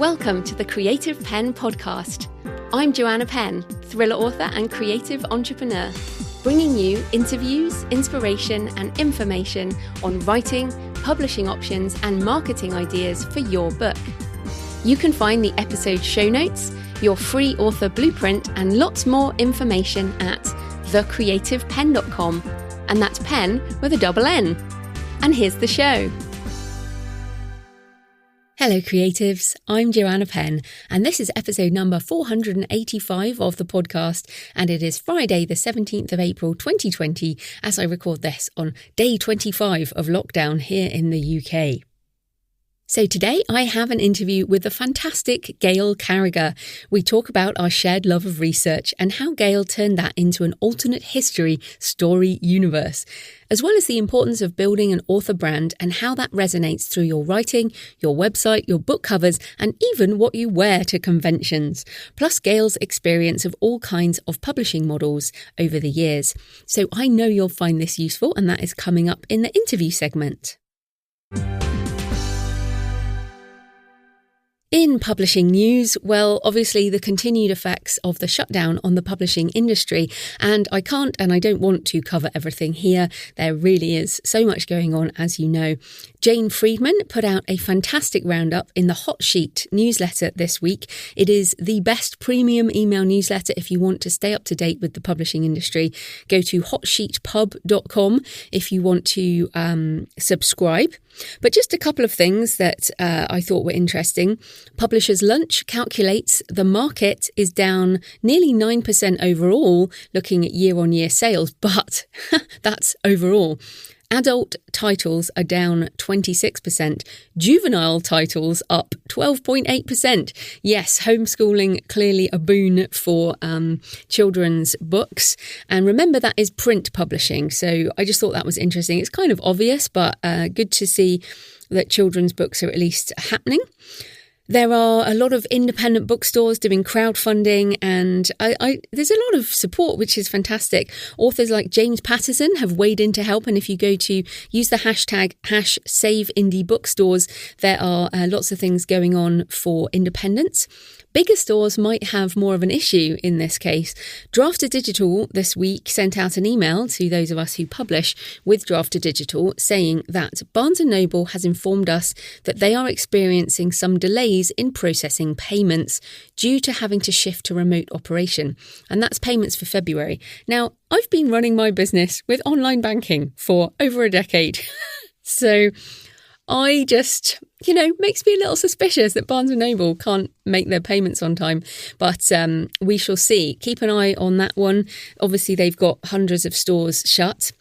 Welcome to the Creative Penn podcast. I'm Joanna Penn, thriller author and creative entrepreneur, bringing you interviews, inspiration and information on writing, publishing options and marketing ideas for your book. You can find the episode show notes, your free author blueprint and lots more information at thecreativepenn.com, and that's Penn with a double N. And here's the show. Hello creatives, I'm Joanna Penn and this is episode number 485 of the podcast, and it is Friday the 17th of April 2020 as I record this on day 25 of lockdown here in the UK. So today I have an interview with the fantastic Gail Carriger. We talk about our shared love of research and how Gail turned that into an alternate history story universe, as well as the importance of building an author brand and how that resonates through your writing, your website, your book covers, and even what you wear to conventions, plus Gail's experience of all kinds of publishing models over the years. So I know you'll find this useful, and that is coming up in the interview segment. In publishing news, well, obviously the continued effects of the shutdown on the publishing industry, and I can't and I don't want to cover everything here. There really is so much going on, as you know. Jane Friedman put out a fantastic roundup in the Hot Sheet newsletter this week. It is the best premium email newsletter if you want to stay up to date with the publishing industry. Go to hotsheetpub.com if you want to subscribe. But just a couple of things that I thought were interesting. Publishers Lunch calculates the market is down nearly 9% overall, looking at year-on-year sales, but that's overall. Adult titles are down 26%, juvenile titles up 12.8%. Yes, homeschooling clearly a boon for children's books. And remember, that is print publishing. So I just thought that was interesting. It's kind of obvious, but good to see that children's books are at least happening. There are a lot of independent bookstores doing crowdfunding, and there's a lot of support, which is fantastic. Authors like James Patterson have weighed in to help, and if you go to use the hashtag #SaveIndieBookstores, there are lots of things going on for independents. Bigger stores might have more of an issue in this case. Drafter Digital this week sent out an email to those of us who publish with Drafter Digital saying that Barnes & Noble has informed us that they are experiencing some delays in processing payments due to having to shift to remote operation. And that's payments for February. Now, I've been running my business with online banking for over a decade. So I just, makes me a little suspicious that Barnes & Noble can't make their payments on time. But we shall see. Keep an eye on that one. Obviously, they've got hundreds of stores shut.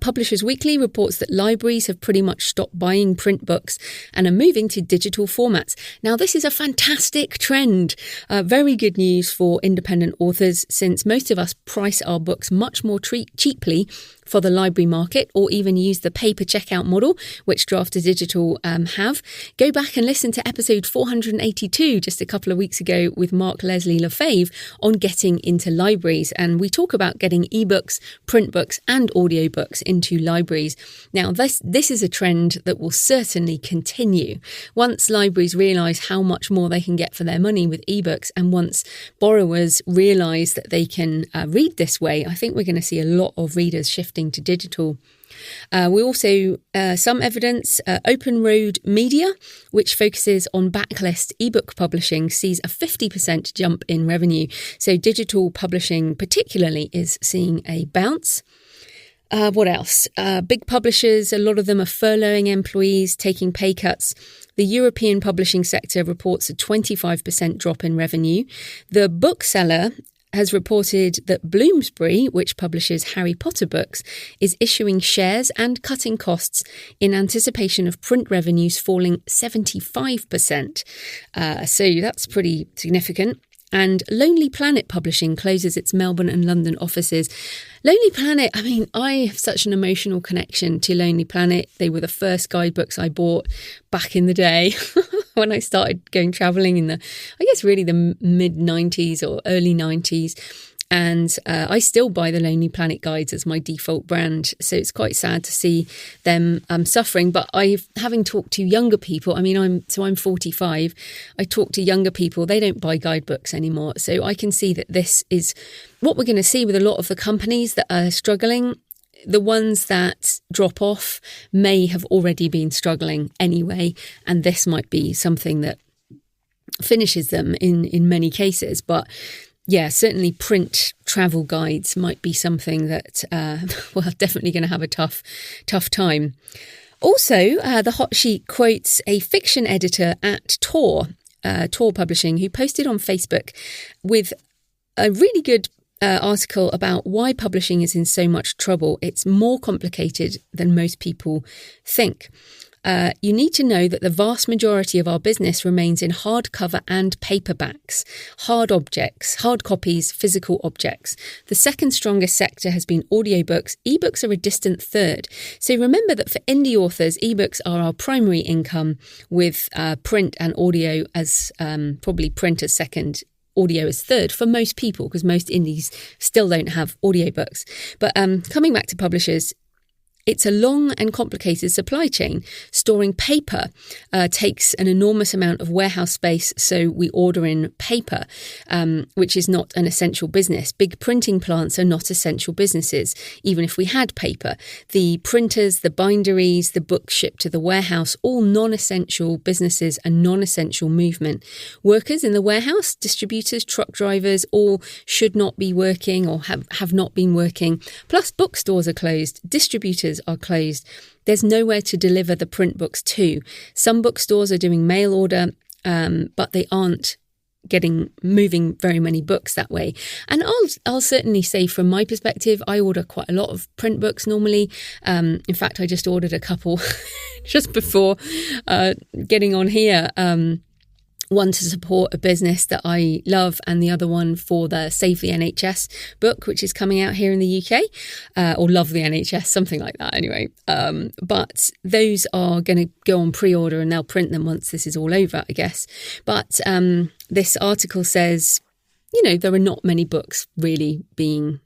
Publishers Weekly reports that libraries have pretty much stopped buying print books and are moving to digital formats. Now, this is a fantastic trend. Very good news for independent authors, since most of us price our books much more cheaply for the library market, or even use the paper checkout model, which Drafter Digital have. Go back and listen to episode 482 just a couple of weeks ago with Mark Leslie Lefebvre on getting into libraries. And we talk about getting ebooks, print books and audiobooks into libraries. Now, this is a trend that will certainly continue. Once libraries realise how much more they can get for their money with ebooks, and once borrowers realise that they can read this way, I think we're going to see a lot of readers shifting to digital. We also, some evidence, Open Road Media, which focuses on backlist ebook publishing, sees a 50% jump in revenue. So digital publishing particularly is seeing a bounce. What else? Big publishers, a lot of them are furloughing employees, taking pay cuts. The European publishing sector reports a 25% drop in revenue. The bookseller has reported that Bloomsbury, which publishes Harry Potter books, is issuing shares and cutting costs in anticipation of print revenues falling 75%. So that's pretty significant. And Lonely Planet Publishing closes its Melbourne and London offices. Lonely Planet, I have such an emotional connection to Lonely Planet. They were the first guidebooks I bought back in the day when I started going travelling in the mid-90s or early 90s. And I still buy the Lonely Planet guides as my default brand. So it's quite sad to see them suffering. But having talked to younger people, I mean, I'm 45. I talk to younger people. They don't buy guidebooks anymore. So I can see that this is what we're going to see with a lot of the companies that are struggling. The ones that drop off may have already been struggling anyway. And this might be something that finishes them in many cases. But yeah, certainly print travel guides might be something that, definitely going to have a tough time. Also, the hot sheet quotes a fiction editor at Tor Publishing, who posted on Facebook with a really good article about why publishing is in so much trouble. It's more complicated than most people think. You need to know that the vast majority of our business remains in hardcover and paperbacks, hard objects, hard copies, physical objects. The second strongest sector has been audiobooks. Ebooks are a distant third. So remember that for indie authors, ebooks are our primary income, with print and audio as probably print as second, audio is third for most people, because most indies still don't have audiobooks. But coming back to publishers, it's a long and complicated supply chain. Storing paper takes an enormous amount of warehouse space, so we order in paper, which is not an essential business. Big printing plants are not essential businesses, even if we had paper. The printers, the binderies, the books shipped to the warehouse, all non-essential businesses and non-essential movement. Workers in the warehouse, distributors, truck drivers, all should not be working or have not been working. Plus, bookstores are closed. Distributors are closed. There's nowhere to deliver the print books to. Some bookstores are doing mail order, but they aren't moving very many books that way. And I'll certainly say, from my perspective, I order quite a lot of print books normally. In fact, I just ordered a couple just before getting on here. One to support a business that I love, and the other one for the Save the NHS book, which is coming out here in the UK, or Love the NHS, something like that anyway. But those are going to go on pre-order, and they'll print them once this is all over, I guess. But this article says, there are not many books really being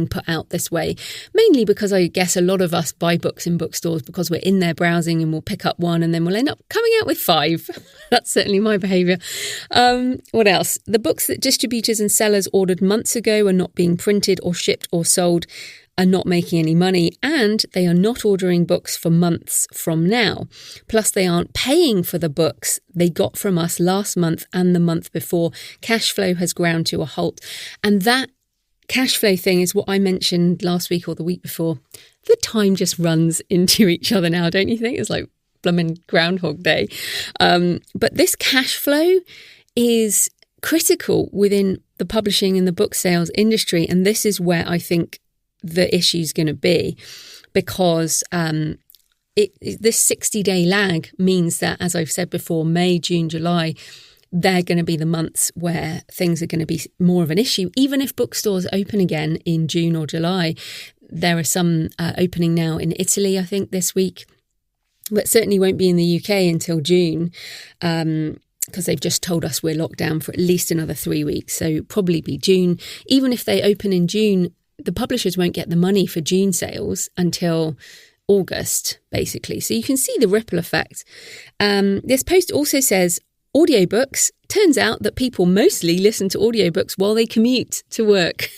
put out this way, mainly because I guess a lot of us buy books in bookstores because we're in there browsing and we'll pick up one and then we'll end up coming out with 5. That's certainly my behaviour. What else? The books that distributors and sellers ordered months ago are not being printed or shipped or sold, are not making any money, and they are not ordering books for months from now. Plus, they aren't paying for the books they got from us last month and the month before. Cash flow has ground to a halt. And that cash flow thing is what I mentioned last week or the week before. The time just runs into each other now, don't you think? It's like blooming Groundhog Day. But this cash flow is critical within the publishing and the book sales industry. And this is where I think the issue is going to be, because this 60-day lag means that, as I've said before, May, June, July, they're going to be the months where things are going to be more of an issue. Even if bookstores open again in June or July, there are some opening now in Italy, I think, this week, but certainly won't be in the UK until June, because they've just told us we're locked down for at least another 3 weeks. So probably be June. Even if they open in June, the publishers won't get the money for June sales until August, basically. So you can see the ripple effect. This post also says, audiobooks. Turns out that people mostly listen to audiobooks while they commute to work.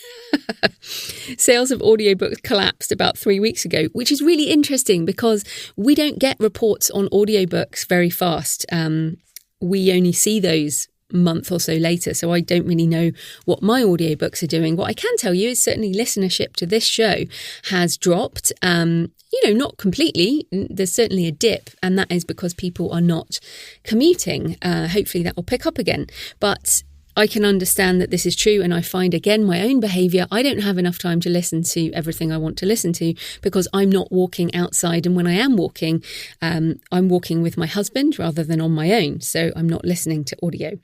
Sales of audiobooks collapsed about 3 weeks ago, which is really interesting because we don't get reports on audiobooks very fast. We only see those a month or so later, so I don't really know what my audiobooks are doing. What I can tell you is certainly listenership to this show has dropped. Not completely. There's certainly a dip, and that is because people are not commuting. Hopefully that will pick up again. But I can understand that this is true, and I find, again, my own behaviour. I don't have enough time to listen to everything I want to listen to because I'm not walking outside, and when I am walking, I'm walking with my husband rather than on my own, so I'm not listening to audio.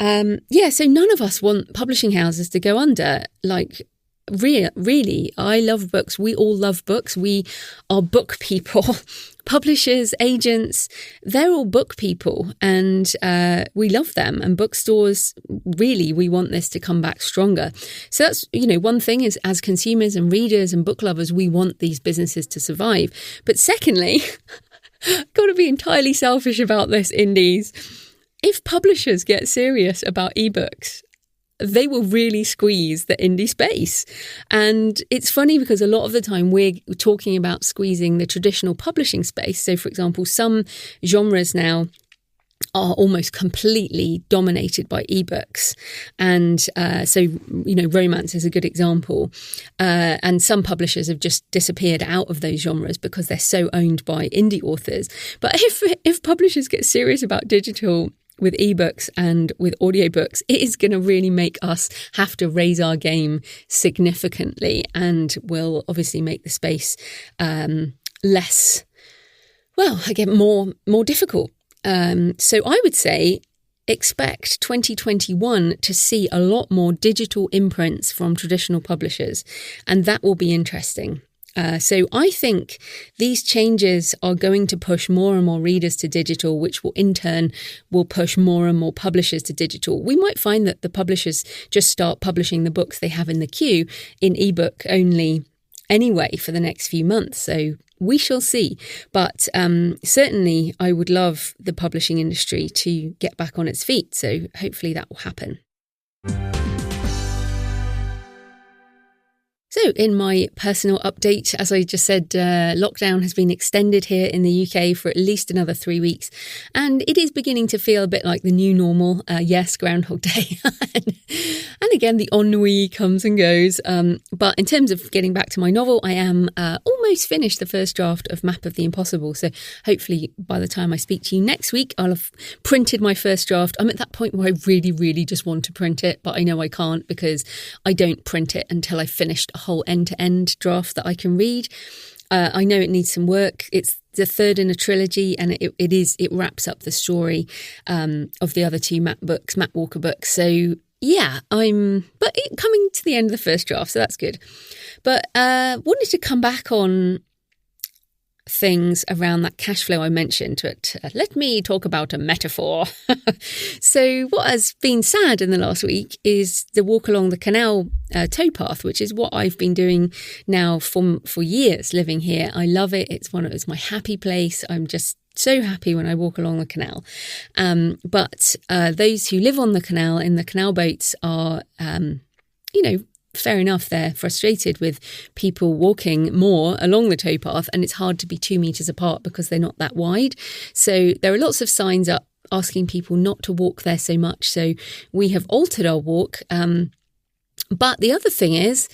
So none of us want publishing houses to go under. Really, I love books. We all love books. We are book people. publishers, agents, they're all book people, and we love them. And bookstores, really, we want this to come back stronger. So that's, one thing is, as consumers and readers and book lovers, we want these businesses to survive. But secondly, got to be entirely selfish about this, indies. If publishers get serious about ebooks, they will really squeeze the indie space. And it's funny because a lot of the time we're talking about squeezing the traditional publishing space. So, for example, some genres now are almost completely dominated by ebooks. And so, romance is a good example. And some publishers have just disappeared out of those genres because they're so owned by indie authors. But if publishers get serious about digital with ebooks and with audiobooks, it is going to really make us have to raise our game significantly, and will obviously make the space more difficult. So I would say expect 2021 to see a lot more digital imprints from traditional publishers, and that will be interesting. So I think these changes are going to push more and more readers to digital, which will in turn will push more and more publishers to digital. We might find that the publishers just start publishing the books they have in the queue in ebook only anyway for the next few months. So we shall see. But certainly I would love the publishing industry to get back on its feet. So hopefully that will happen. So in my personal update, as I just said, lockdown has been extended here in the UK for at least another 3 weeks. And it is beginning to feel a bit like the new normal. Yes, Groundhog Day. And again, the ennui comes and goes. But in terms of getting back to my novel, I am almost finished the first draft of Map of the Impossible. So hopefully by the time I speak to you next week, I'll have printed my first draft. I'm at that point where I really, really just want to print it. But I know I can't because I don't print it until I've finished a whole end-to-end draft that I can read. I know it needs some work. It's the third in a trilogy, and it wraps up the story of the other two Matt Walker books. So yeah, coming to the end of the first draft, so that's good. But wanted to come back on things around that cash flow I mentioned. But let me talk about a metaphor. So what has been sad in the last week is the walk along the canal towpath, which is what I've been doing now for years living here. I love it. It's my happy place. I'm just so happy when I walk along the canal. But those who live on the canal in the canal boats are, fair enough, they're frustrated with people walking more along the towpath, and it's hard to be 2 meters apart because they're not that wide. So there are lots of signs up asking people not to walk there so much. So we have altered our walk. But the other thing is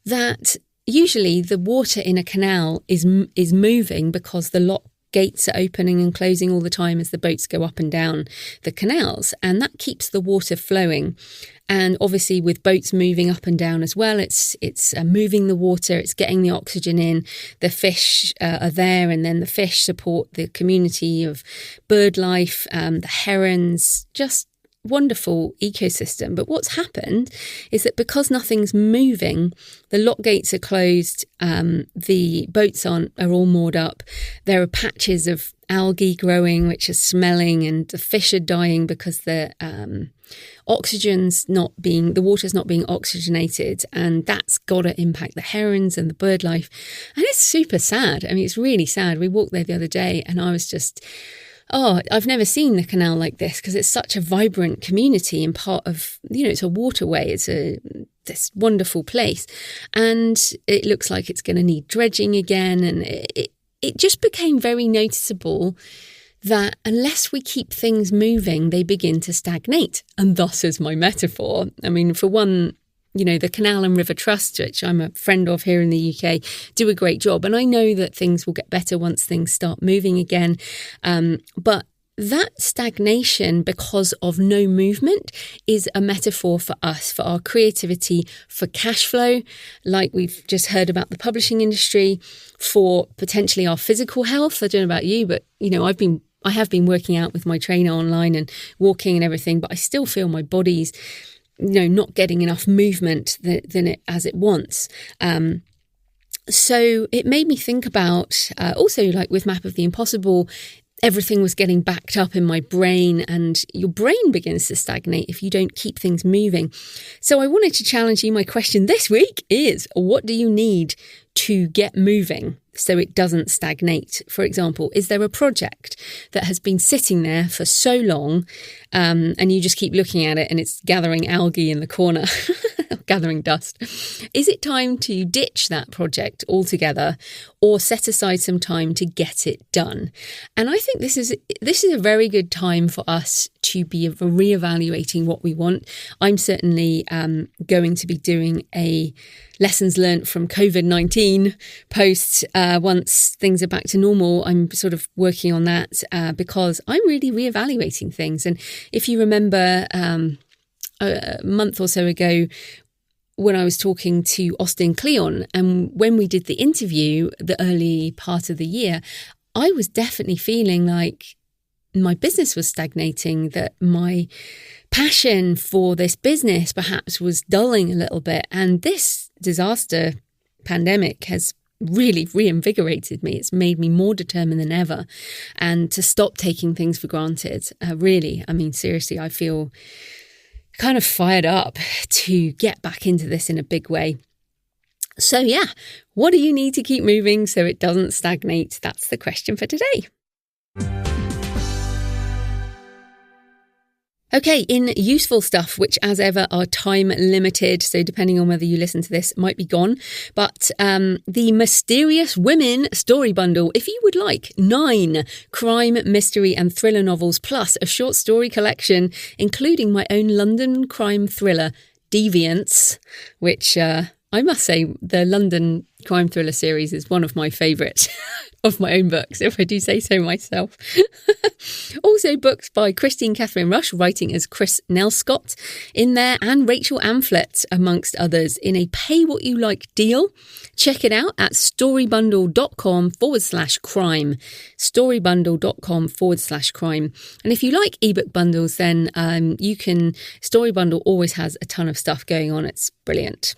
that usually the water in a canal is moving because the lock gates are opening and closing all the time as the boats go up and down the canals, and that keeps the water flowing. And obviously with boats moving up and down as well, it's moving the water, it's getting the oxygen in, the fish are there, and then the fish support the community of bird life, the herons, just wonderful ecosystem. But what's happened is that because nothing's moving, the lock gates are closed, the boats are all moored up, there are patches of algae growing which are smelling, and the fish are dying because the water's not being oxygenated, and that's got to impact the herons and the bird life. And it's super sad. I mean, it's really sad. We walked there the other day and I was just, I've never seen the canal like this, because it's such a vibrant community and part of, it's a waterway. It's this wonderful place. And it looks like it's going to need dredging again. And it just became very noticeable that unless we keep things moving, they begin to stagnate. And thus is my metaphor. I mean, for one, the Canal and River Trust, which I'm a friend of here in the UK, do a great job. And I know that things will get better once things start moving again. But that stagnation because of no movement is a metaphor for us, for our creativity, for cash flow, like we've just heard about the publishing industry, for potentially our physical health. I don't know about you, but, I have been working out with my trainer online and walking and everything, but I still feel my body's not getting enough movement as it wants. So it made me think about also, like with Map of the Impossible, everything was getting backed up in my brain, and your brain begins to stagnate if you don't keep things moving. So I wanted to challenge you. My question this week is, what do you need to get moving so it doesn't stagnate? For example, is there a project that has been sitting there for so long and you just keep looking at it and it's gathering algae in the corner, gathering dust? Is it time to ditch that project altogether or set aside some time to get it done? And I think this is a very good time for us to be reevaluating what we want. I'm certainly going to be doing a lessons learned from COVID-19 post once things are back to normal. I'm sort of working on that because I'm really reevaluating things. And if you remember a month or so ago, when I was talking to Austin Kleon, and when we did the interview, the early part of the year, I was definitely feeling like my business was stagnating, that my passion for this business perhaps was dulling a little bit. And this disaster pandemic has really reinvigorated me. It's made me more determined than ever, and to stop taking things for granted. Really, I mean, seriously, I feel kind of fired up to get back into this in a big way. So yeah, what do you need to keep moving so it doesn't stagnate? That's the question for today. Okay, in useful stuff, which as ever are time limited, so depending on whether you listen to this, might be gone. But the Mysterious Women story bundle, if you would like 9 crime, mystery and thriller novels, plus a short story collection, including my own London crime thriller, Deviants, which I must say the London crime thriller series is one of my favourite of my own books, if I do say so myself. Also books by Christine Catherine Rush, writing as Chris Nelscott in there, and Rachel Amflett, amongst others, in a pay-what-you-like deal. Check it out at storybundle.com/crime. Storybundle.com/crime. And if you like ebook bundles, then you can... Storybundle always has a ton of stuff going on. It's brilliant.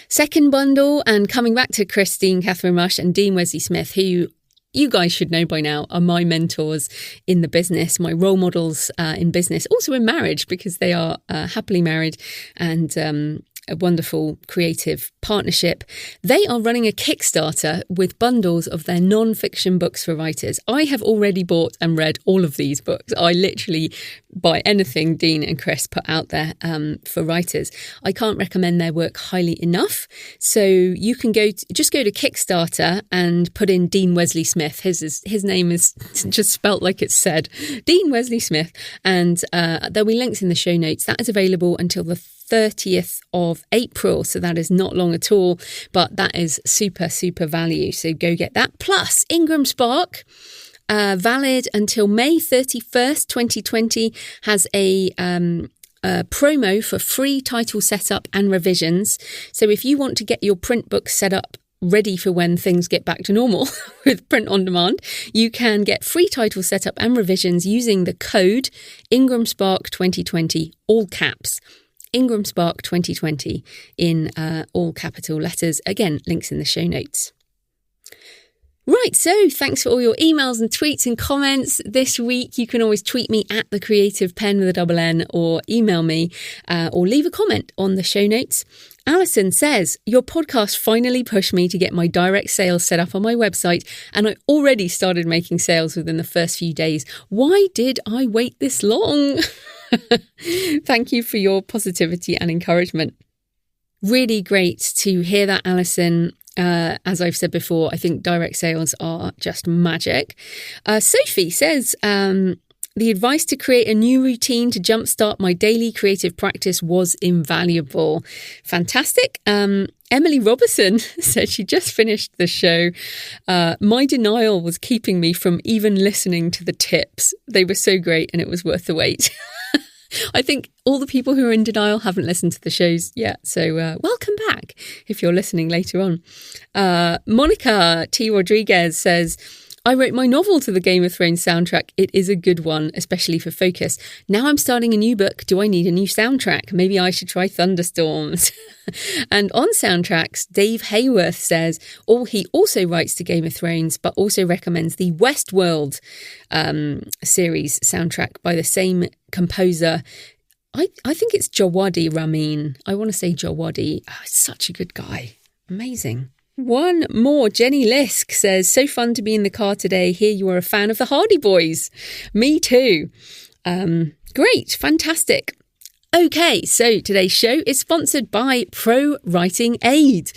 Second bundle, and coming back to Christine Catherine Rush and Dean Wesley Smith, who you guys should know by now are my mentors in the business, my role models in business, also in marriage, because they are happily married and a wonderful creative partnership. They are running a Kickstarter with bundles of their non-fiction books for writers. I have already bought and read all of these books. I literally buy anything Dean and Chris put out there for writers. I can't recommend their work highly enough. So you can just go to Kickstarter and put in Dean Wesley Smith. His name is just spelt like it's said, Dean Wesley Smith, and there'll be links in the show notes. That is available until the 30th of April, so that is not long at all, but that is super value, so go get that. Plus Ingram Spark, valid until May 31st 2020, has a promo for free title setup and revisions. So if you want to get your print book set up ready for when things get back to normal with print on demand, you can get free title setup and revisions using the code Ingram Spark 2020, all caps. Ingram Spark 2020 in all capital letters. Again, links in the show notes. Right, so thanks for all your emails and tweets and comments this week. You can always tweet me at The Creative Penn with a double N, or email me or leave a comment on the show notes. Alison says, your podcast finally pushed me to get my direct sales set up on my website, and I already started making sales within the first few days. Why did I wait this long? Thank you for your positivity and encouragement. Really great to hear that, Alison. As I've said before, I think direct sales are just magic. Sophie says, the advice to create a new routine to jumpstart my daily creative practice was invaluable. Fantastic. Emily Robertson said she just finished the show. My denial was keeping me from even listening to the tips. They were so great and it was worth the wait. I think all the people who are in denial haven't listened to the shows yet. So welcome back if you're listening later on. Monica T. Rodriguez says, I wrote my novel to the Game of Thrones soundtrack. It is a good one, especially for focus. Now I'm starting a new book. Do I need a new soundtrack? Maybe I should try Thunderstorms. And on soundtracks, Dave Hayworth says, he also writes to Game of Thrones, but also recommends the Westworld series soundtrack by the same composer. I think it's Jawadi Ramin. I want to say Jawadi. Oh, such a good guy. Amazing. One more. Jenny Lisk says, so fun to be in the car today. Hear you are a fan of the Hardy Boys. Me too. Great. Fantastic. Okay, so today's show is sponsored by Pro Writing Aid,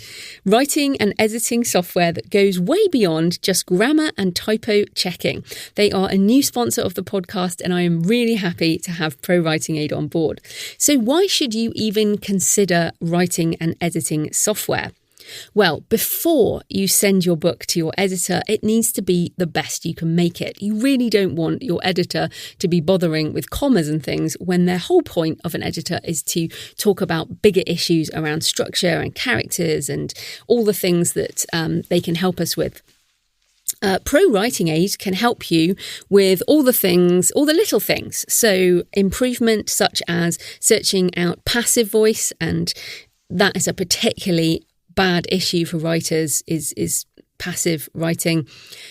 writing and editing software that goes way beyond just grammar and typo checking. They are a new sponsor of the podcast, and I am really happy to have Pro Writing Aid on board. So why should you even consider writing and editing software? Well, before you send your book to your editor, it needs to be the best you can make it. You really don't want your editor to be bothering with commas and things when their whole point of an editor is to talk about bigger issues around structure and characters and all the things that they can help us with. Pro Writing Aid can help you with all the things, all the little things. So improvement such as searching out passive voice, and that is a particularly bad issue for writers is passive writing.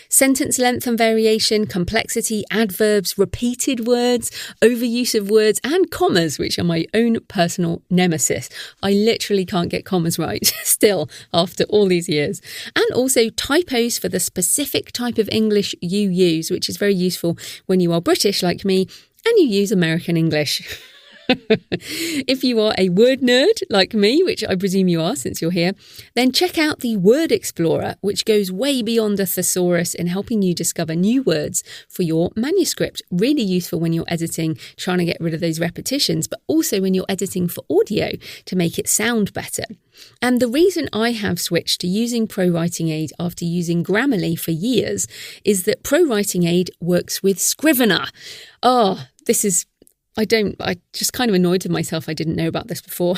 Sentence length and variation, complexity, adverbs, repeated words, overuse of words, and commas, which are my own personal nemesis. I literally can't get commas right still after all these years. And also typos for the specific type of English you use, which is very useful when you are British like me and you use American English. If you are a word nerd like me, which I presume you are since you're here, then check out the Word Explorer, which goes way beyond a thesaurus in helping you discover new words for your manuscript. Really useful when you're editing, trying to get rid of those repetitions, but also when you're editing for audio to make it sound better. And the reason I have switched to using Pro Writing Aid after using Grammarly for years is that Pro Writing Aid works with Scrivener. I just kind of annoyed with myself. I didn't know about this before,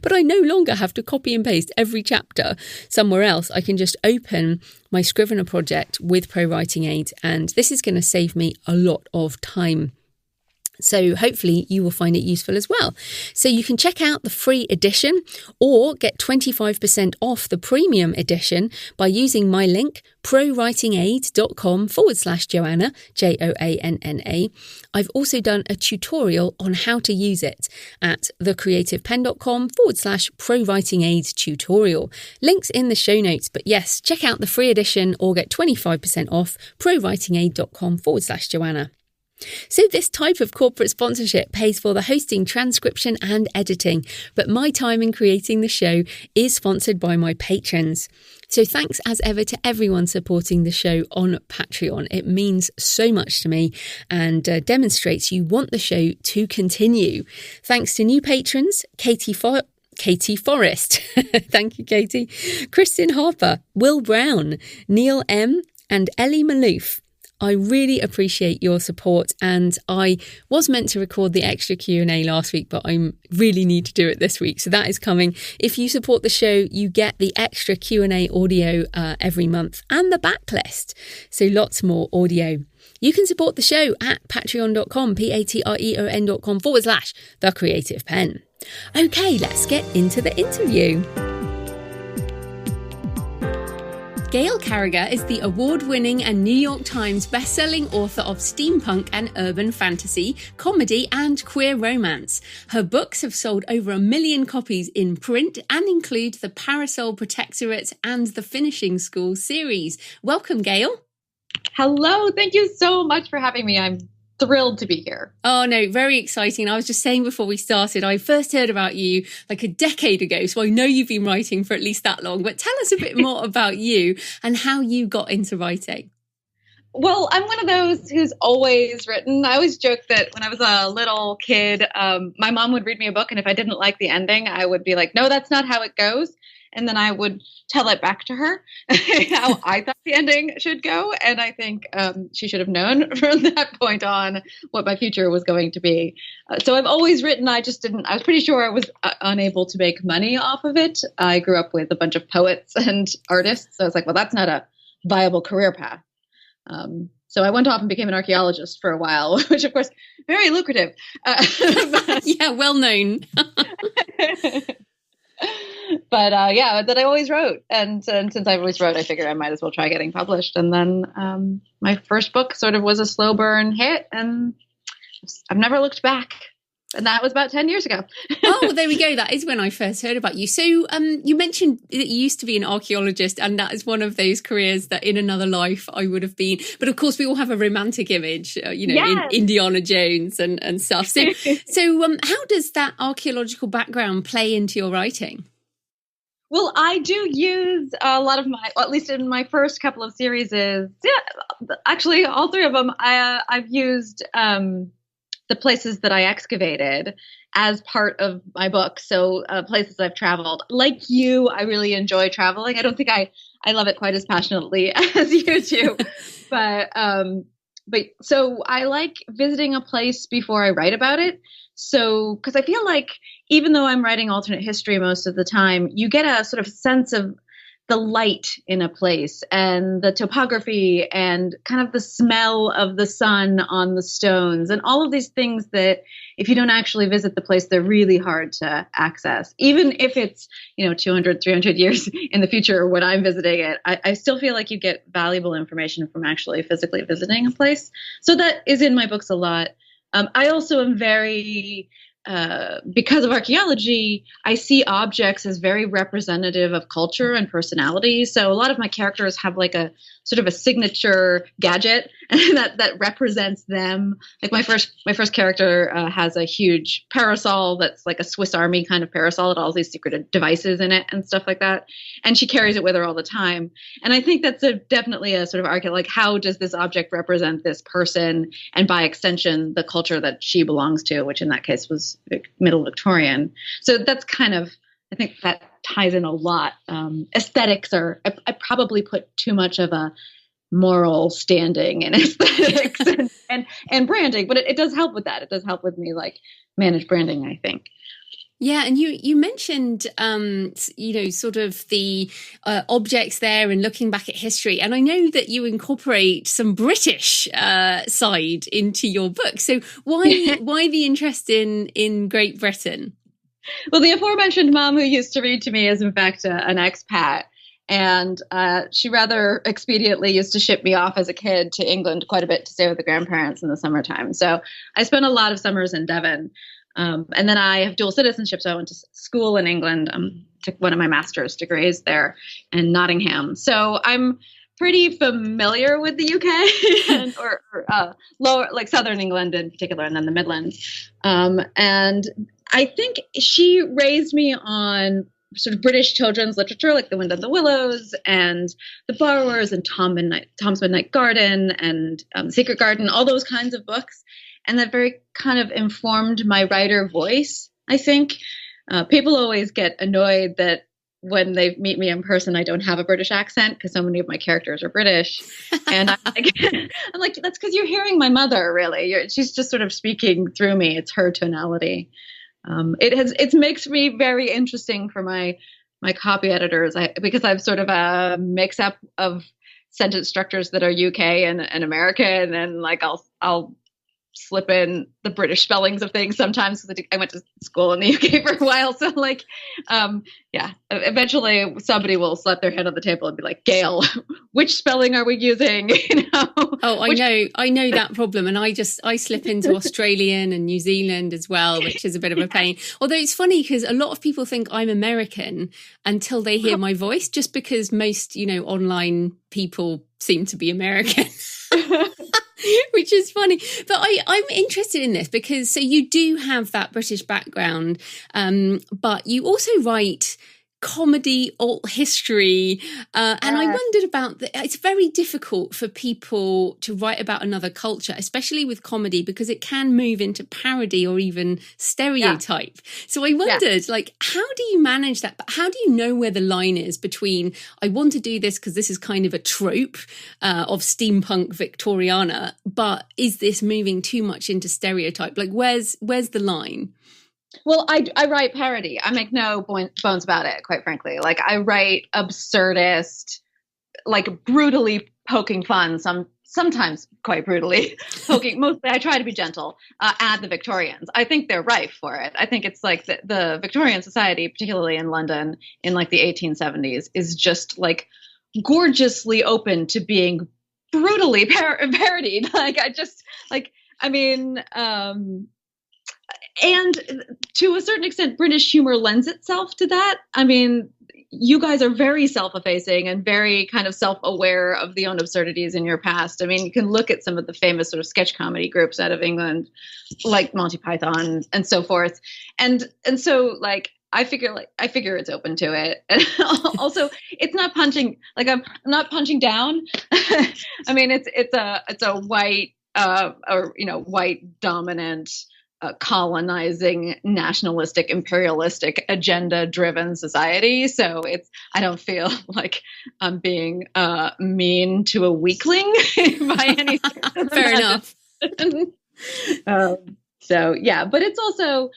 but I no longer have to copy and paste every chapter somewhere else. I can just open my Scrivener project with Pro Writing Aid, and this is going to save me a lot of time. So hopefully you will find it useful as well. So you can check out the free edition or get 25% off the premium edition by using my link, prowritingaid.com/Joanna, Joanna. I've also done a tutorial on how to use it at thecreativepenn.com/prowritingaid tutorial. Links in the show notes. But yes, check out the free edition or get 25% off, prowritingaid.com/Joanna. So this type of corporate sponsorship pays for the hosting, transcription and editing, but my time in creating the show is sponsored by my patrons. So thanks as ever to everyone supporting the show on Patreon. It means so much to me and demonstrates you want the show to continue. Thanks to new patrons, Katie Forrest, thank you Katie, Kristen Harper, Will Brown, Neil M and Ellie Malouf. I really appreciate your support, and I was meant to record the extra Q&A last week, but I really need to do it this week. So that is coming. If you support the show, you get the extra Q&A audio every month and the backlist. So lots more audio. You can support the show at patreon.com, patreon.com/thecreativepenn. Okay, let's get into the interview. Gail Carriger is the award-winning and New York Times bestselling author of steampunk and urban fantasy, comedy and queer romance. Her books have sold over 1 million copies in print and include the Parasol, Protectorate and the Finishing School series. Welcome, Gail. Hello, thank you so much for having me. I'm thrilled to be here. Oh no, very exciting. I was just saying before we started, I first heard about you like a decade ago, so I know you've been writing for at least that long, but tell us a bit more about you and how you got into writing. Well, I'm one of those who's always written. I always joke that when I was a little kid, my mom would read me a book, and if I didn't like the ending, I would be like, no, that's not how it goes. And then I would tell it back to her how I thought the ending should go. And I think she should have known from that point on what my future was going to be. So I've always written. I was pretty sure I was unable to make money off of it. I grew up with a bunch of poets and artists. So I was like, well, that's not a viable career path. So I went off and became an archaeologist for a while, which of course, very lucrative. Yeah, well known. But that I always wrote. And since I always wrote, I figured I might as well try getting published. And then my first book sort of was a slow burn hit, and I've never looked back. And that was about 10 years ago. Oh, there we go. That is when I first heard about you. So you mentioned that you used to be an archaeologist, and that is one of those careers that in another life I would have been. But of course, we all have a romantic image, in Indiana Jones and stuff. So, how does that archaeological background play into your writing? Well, I do use a lot of at least in my first couple of series, actually all three of them, I've used the places that I excavated as part of my book. So places I've traveled. Like you, I really enjoy traveling. I don't think I love it quite as passionately as you do. But so I like visiting a place before I write about it. So, because I feel like even though I'm writing alternate history most of the time, you get a sort of sense of the light in a place and the topography and kind of the smell of the sun on the stones and all of these things that if you don't actually visit the place, they're really hard to access. Even if it's, 200, 300 years in the future when I'm visiting it, I still feel like you get valuable information from actually physically visiting a place. So that is in my books a lot. I also am very... because of archaeology, I see objects as very representative of culture and personality. So a lot of my characters have like a sort of a signature gadget that represents them. Like my first character has a huge parasol that's like a Swiss Army kind of parasol with all these secret devices in it and stuff like that. And she carries it with her all the time. And I think that's definitely a sort of archaeology. Like, how does this object represent this person and by extension the culture that she belongs to, which in that case was Middle Victorian. So that's kind of, I think that ties in a lot. Aesthetics are, I probably put too much of a moral standing in aesthetics and branding, but it does help with that. It does help with me like manage branding, I think. Yeah, and you mentioned, sort of the objects there and looking back at history. And I know that you incorporate some British side into your book. So why the interest in Great Britain? Well, the aforementioned mom who used to read to me is in fact an expat. And she rather expediently used to ship me off as a kid to England quite a bit to stay with the grandparents in the summertime. So I spent a lot of summers in Devon. And then I have dual citizenship, so I went to school in England, took one of my master's degrees there in Nottingham. So I'm pretty familiar with the UK or lower, like southern England in particular, and then the Midlands. And I think she raised me on sort of British children's literature, like The Wind and the Willows and The Borrowers and Tom's Midnight Garden and Secret Garden, all those kinds of books. And that very kind of informed my writer voice, I think. People always get annoyed that when they meet me in person, I don't have a British accent because so many of my characters are British. And I'm like, that's because you're hearing my mother, really. She's just sort of speaking through me. It's her tonality. It makes me very interesting for my copy editors because I've sort of a mix up of sentence structures that are UK and American, and then like I'll slip in the British spellings of things sometimes because I went to school in the UK for a while. So like, eventually somebody will slap their hand on the table and be like, Gail, which spelling are we using? Oh, I know that problem. And I slip into Australian and New Zealand as well, which is a bit of a pain. Although it's funny because a lot of people think I'm American until they hear my voice, just because most, online people seem to be American. Which is funny. But I'm interested in this because so you do have that British background, but you also write comedy, alt history. And I wondered about it's very difficult for people to write about another culture, especially with comedy, because it can move into parody or even stereotype. Yeah. So I wondered, like, how do you manage that? But how do you know where the line is between I want to do this because this is kind of a trope of steampunk Victoriana, but is this moving too much into stereotype? Like, where's the line? Well, I write parody. I make no bones about it, quite frankly. Like, I write absurdist, like brutally poking fun sometimes quite brutally poking, mostly I try to be gentle, at the Victorians. I think they're rife for it. I think it's like the Victorian society, particularly in London in like the 1870s, is just like gorgeously open to being brutally parodied. Like I just like, I mean, and to a certain extent, British humor lends itself to that. I mean, you guys are very self-effacing and very kind of self-aware of the own absurdities in your past. I mean, you can look at some of the famous sort of sketch comedy groups out of England, like Monty Python and so forth. And so like, I figure it's open to it. And also, it's not punching, like I'm not punching down. I mean, it's a white, or, you know, white dominant, colonizing, nationalistic, imperialistic, agenda-driven society. So I don't feel like I'm being mean to a weakling by any stretch. Fair enough. So yeah, but it's also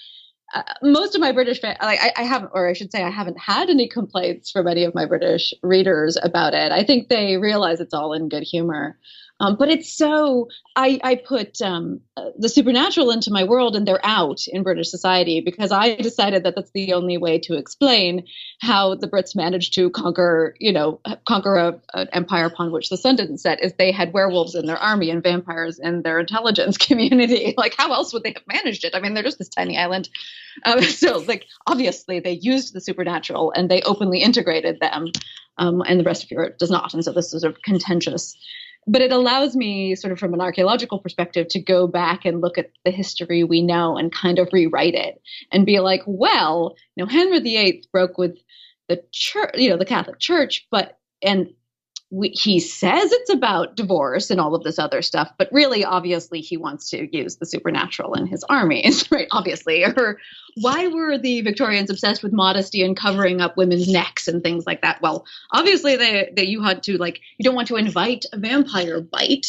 most of my British fans, like I haven't, or I should say, I haven't had any complaints from any of my British readers about it. I think they realize it's all in good humor. But it's so, I put the supernatural into my world, and they're out in British society because I decided that that's the only way to explain how the Brits managed to conquer an empire upon which the sun didn't set, is they had werewolves in their army and vampires in their intelligence community. Like, how else would they have managed it? I mean, they're just this tiny island. So, like, obviously they used the supernatural and they openly integrated them, and the rest of Europe does not. And so this is sort of contentious. But it allows me, sort of from an archaeological perspective, to go back and look at the history we know and kind of rewrite it and be like, well, you know, Henry VIII broke with the church, you know, the Catholic Church, he says it's about divorce and all of this other stuff, but really, obviously, he wants to use the supernatural in his armies, right? Obviously. Or why were the Victorians obsessed with modesty and covering up women's necks and things like that? Well, obviously, you had to, like, you don't want to invite a vampire bite,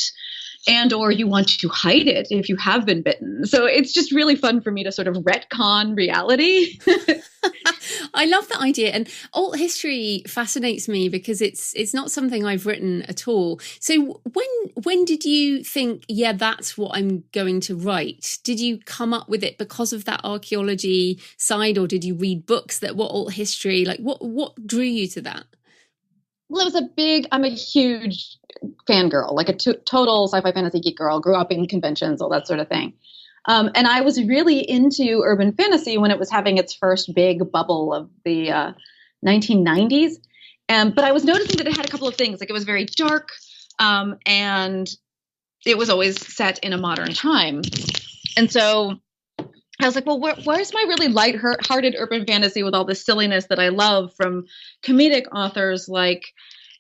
and or you want to hide it if you have been bitten. So it's just really fun for me to sort of retcon reality. I love that idea, and alt history fascinates me because it's not something I've written at all. So when did you think, yeah, that's what I'm going to write? Did you come up with it because of that archaeology side, or did you read books that were alt history? Like, what drew you to that? Well, I'm a huge fangirl, like a total sci-fi fantasy geek girl, grew up in conventions, all that sort of thing. And I was really into urban fantasy when it was having its first big bubble of the 1990s. But I was noticing that it had a couple of things. Like, it was very dark, and it was always set in a modern time. And so I was like, well, where's my really light-hearted urban fantasy with all this silliness that I love from comedic authors like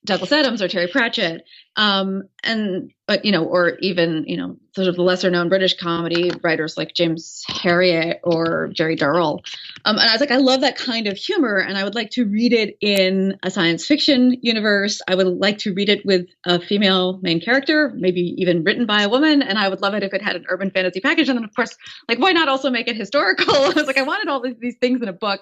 Douglas Adams or Terry Pratchett, but, you know, or even, you know, sort of the lesser known British comedy writers like James Herriot or Jerry Durrell. And I was like, I love that kind of humor, and I would like to read it in a science fiction universe. I would like to read it with a female main character, maybe even written by a woman. And I would love it if it had an urban fantasy package. And then, of course, like, why not also make it historical? I was like, I wanted all these things in a book,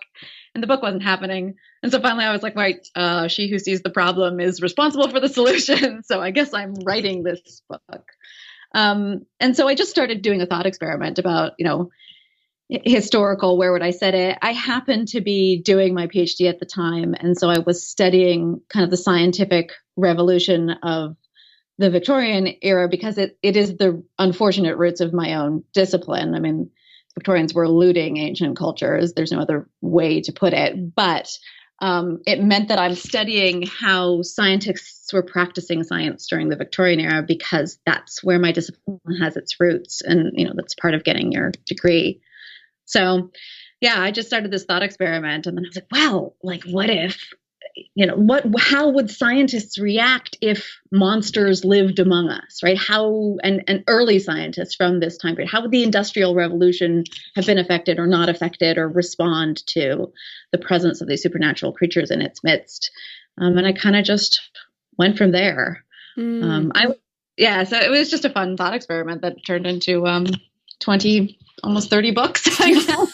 and the book wasn't happening. And so finally I was like, right, she who sees the problem is responsible for the solution. So I guess I'm writing this book. And so I just started doing a thought experiment about, you know, historical, where would I set it? I happened to be doing my PhD at the time. And so I was studying kind of the scientific revolution of the Victorian era, because it is the unfortunate roots of my own discipline. I mean, Victorians were looting ancient cultures. There's no other way to put it. But it meant that I'm studying how scientists were practicing science during the Victorian era, because that's where my discipline has its roots. And, you know, that's part of getting your degree. So, yeah, I just started this thought experiment. And then I was like, well, like, what if, you know, how would scientists react if monsters lived among us, right? How, and early scientists from this time period, how would the Industrial Revolution have been affected or not affected, or respond to the presence of these supernatural creatures in its midst? And I kind of just went from there. So it was just a fun thought experiment that turned into 20 almost 30 books. I guess.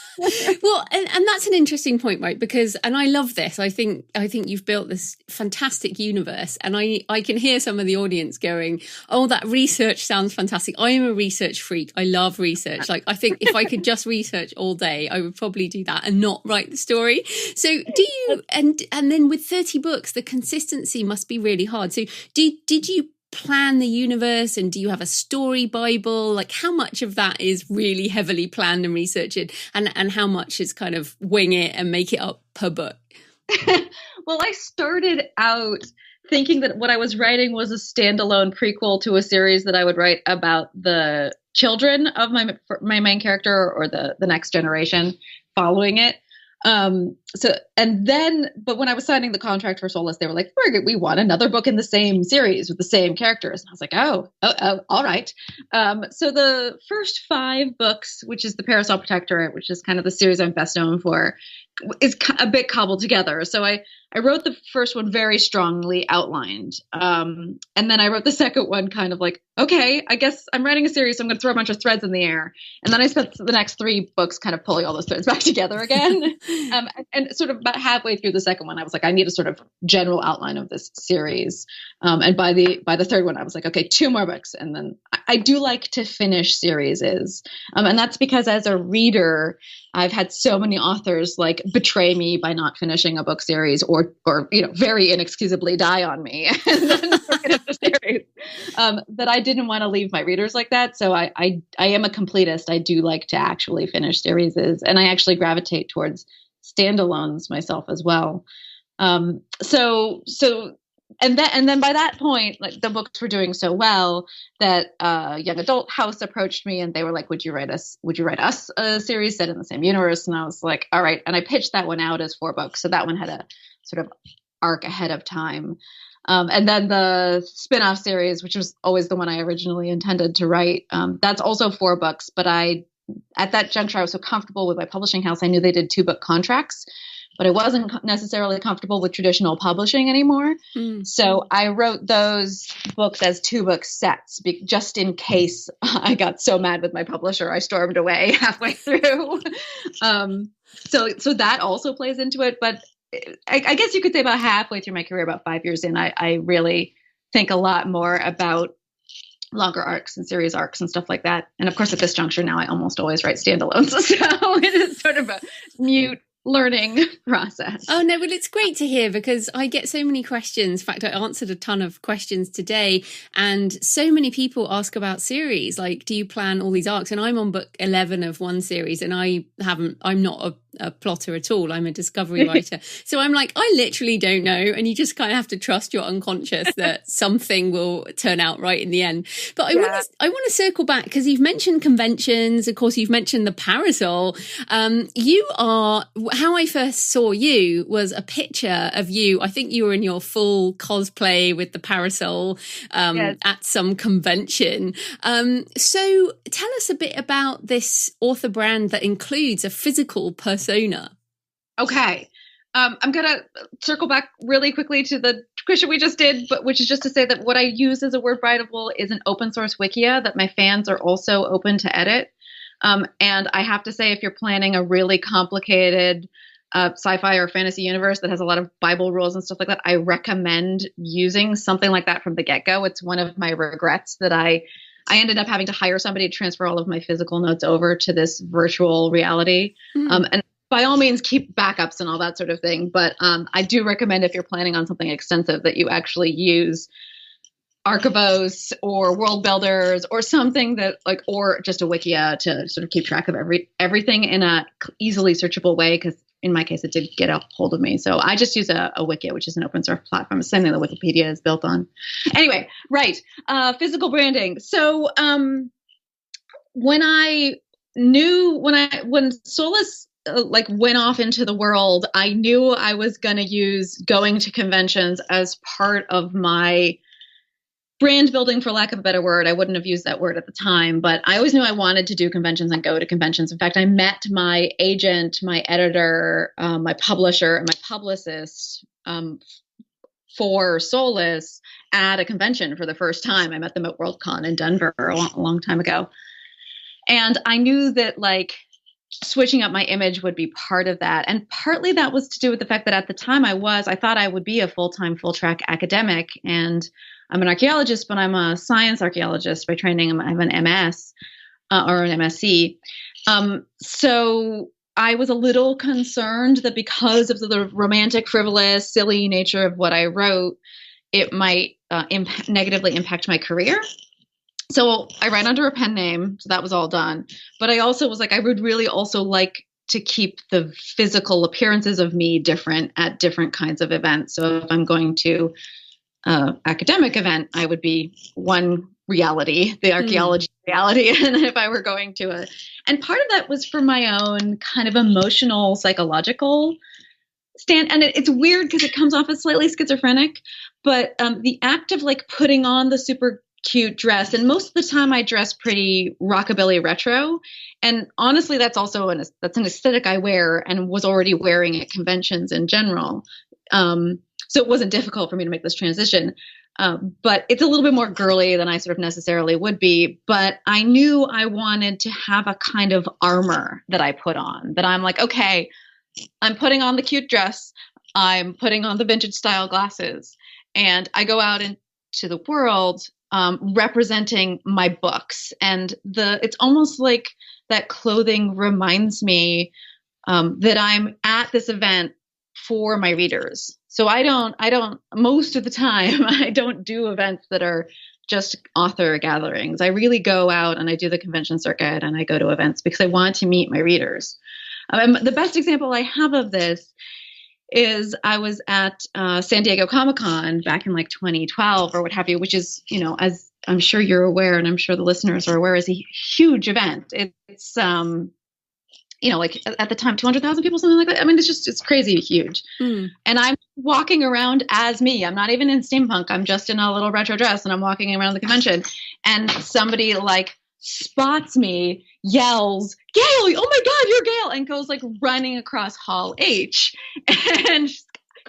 Well, and that's an interesting point, right? Because, and I love this. I think you've built this fantastic universe, and I can hear some of the audience going, "Oh, that research sounds fantastic." I am a research freak. I love research. Like, I think if I could just research all day, I would probably do that and not write the story. So, do you? And then with 30 books, the consistency must be really hard. So, did you plan the universe, and do you have a story Bible? Like, how much of that is really heavily planned and researched, and how much is kind of wing it and make it up per book? Well, I started out thinking that what I was writing was a standalone prequel to a series that I would write about the children of my main character, or the next generation following it. But when I was signing the contract for Soulless, they were like, we want another book in the same series with the same characters. And I was like, oh, all right. So the first 5 books, which is the Parasol Protectorate, which is kind of the series I'm best known for, is a bit cobbled together. So I wrote the first one very strongly outlined. And then I wrote the second one kind of like, okay, I guess I'm writing a series, so I'm going to throw a bunch of threads in the air. And then I spent the next 3 books kind of pulling all those threads back together again. And sort of about halfway through the second one, I was like, I need a sort of general outline of this series. And by the third one, I was like, okay, 2 more books. And then I do like to finish series. And that's because as a reader, I've had so many authors like betray me by not finishing a book series, or very inexcusably die on me and then finish the series, that I didn't want to leave my readers like that. So I am a completist. I do like to actually finish series, and I actually gravitate towards standalones myself as well. And then by that point, like, the books were doing so well that young adult house approached me, and they were like, would you write us a series set in the same universe? And I was like, all right. And I pitched that one out as 4 books. So that one had a sort of arc ahead of time. And then the spin-off series, which was always the one I originally intended to write, that's also 4 books. But at that juncture, I was so comfortable with my publishing house. I knew they did 2-book contracts, but I wasn't necessarily comfortable with traditional publishing anymore. So I wrote those books as 2-book sets, just in case I got so mad with my publisher, I stormed away halfway through. So that also plays into it. But I guess you could say about halfway through my career, about 5 years in, I really think a lot more about longer arcs and series arcs and stuff like that. And of course, at this juncture now, I almost always write standalones. So it is sort of a mute learning process. Oh no, well, it's great to hear, because I get so many questions. In fact, I answered a ton of questions today, and so many people ask about series, like, do you plan all these arcs? And I'm on book 11 of one series, and I'm not a plotter at all. I'm a discovery writer. So I'm like, I literally don't know. And you just kind of have to trust your unconscious that something will turn out right in the end. But I want to circle back, because you've mentioned conventions. Of course, you've mentioned the Parasol. How I first saw you was a picture of you. I think you were in your full cosplay with the Parasol at some convention. So tell us a bit about this author brand that includes a physical persona. Okay. I'm going to circle back really quickly to the question we just did, but which is just to say that what I use as a word writable is an open source wikia that my fans are also open to edit. And I have to say, if you're planning a really complicated sci-fi or fantasy universe that has a lot of Bible rules and stuff like that, I recommend using something like that from the get-go. It's one of my regrets that I ended up having to hire somebody to transfer all of my physical notes over to this virtual reality. And by all means, keep backups and all that sort of thing. But I do recommend, if you're planning on something extensive, that you actually use Archivos or World Builders or something that or just a Wikia to sort of keep track of everything in a easily searchable way. Because in my case, it did get a hold of me. So I just use a Wikia, which is an open source platform. It's something that Wikipedia is built on. Anyway, right. Physical branding. So when Soulless went off into the world, I knew I was going to use going to conventions as part of my brand building, for lack of a better word. I wouldn't have used that word at the time, but I always knew I wanted to do conventions and go to conventions. In fact, I met my agent, my editor, my publisher, and my publicist for Soulless at a convention for the first time. I met them at Worldcon in Denver a long time ago. And I knew that like switching up my image would be part of that. And partly that was to do with the fact that at the time I thought I would be a full-time, full-track academic. And I'm an archaeologist, but I'm a science archaeologist by training. I have an MS or an MSc. So I was a little concerned that because of the romantic, frivolous, silly nature of what I wrote, it might negatively impact my career. So I ran under a pen name, so that was all done. But I also was like, I would really also like to keep the physical appearances of me different at different kinds of events. So if I'm going to academic event, I would be one reality, the archaeology reality. And if I were going to and part of that was for my own kind of emotional, psychological stand. And it's weird because it comes off as slightly schizophrenic, but the act of like putting on the super cute dress, and most of the time I dress pretty rockabilly retro, and honestly that's also that's an aesthetic I wear and was already wearing at conventions in general, so it wasn't difficult for me to make this transition, but it's a little bit more girly than I sort of necessarily would be. But I knew I wanted to have a kind of armor that I put on, that I'm like, okay, I'm putting on the cute dress, I'm putting on the vintage style glasses, and I go out into the world representing my books. And it's almost like that clothing reminds me that I'm at this event for my readers. So I don't most of the time, I don't do events that are just author gatherings. I really go out and I do the convention circuit and I go to events because I want to meet my readers. The best example I have of this is I was at San Diego Comic-Con back in like 2012 or what have you, which is, as I'm sure you're aware, and I'm sure the listeners are aware, is a huge event. It's like at the time, 200,000 people, something like that. I mean, it's crazy huge. And I'm walking around as me. I'm not even in steampunk. I'm just in a little retro dress and I'm walking around the convention, and somebody like spots me, yells, "Gail, oh my God, you're Gail," and goes like running across Hall H. And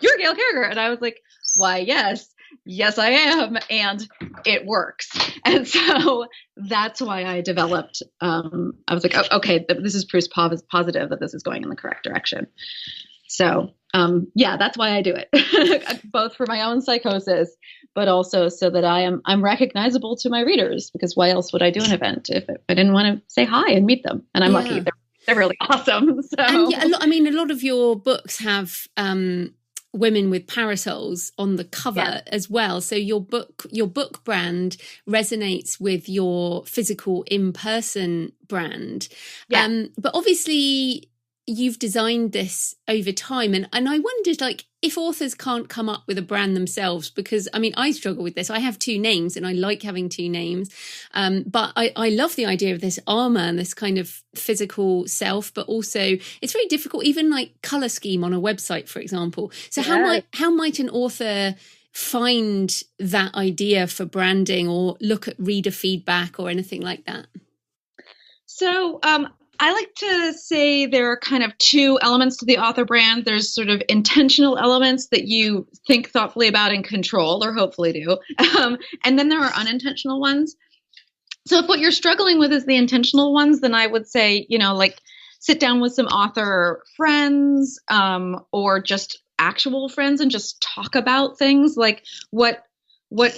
"You're Gail Carriger." And I was like, "Why, yes, I am." And it works. And so that's why I developed, I was like, oh, okay, this is proof positive that this is going in the correct direction. So that's why I do it, both for my own psychosis, but also so that I'm recognizable to my readers, because why else would I do an event if I didn't want to say hi and meet them? And I'm lucky. They're really awesome. So. And a lot of your books have women with parasols on the cover as well. So your book brand resonates with your physical in-person brand. Yeah. But obviously you've designed this over time. And I wondered, like, if authors can't come up with a brand themselves, because, I mean, I struggle with this. I have two names and I like having two names. But I love the idea of this armor and this kind of physical self, but also it's very difficult, even like color scheme on a website, for example. So how might an author find that idea for branding or look at reader feedback or anything like that? So, I like to say there are kind of two elements to the author brand. There's sort of intentional elements that you think thoughtfully about and control, or hopefully do. And then there are unintentional ones. So if what you're struggling with is the intentional ones, then I would say, like sit down with some author friends, or just actual friends and just talk about things like what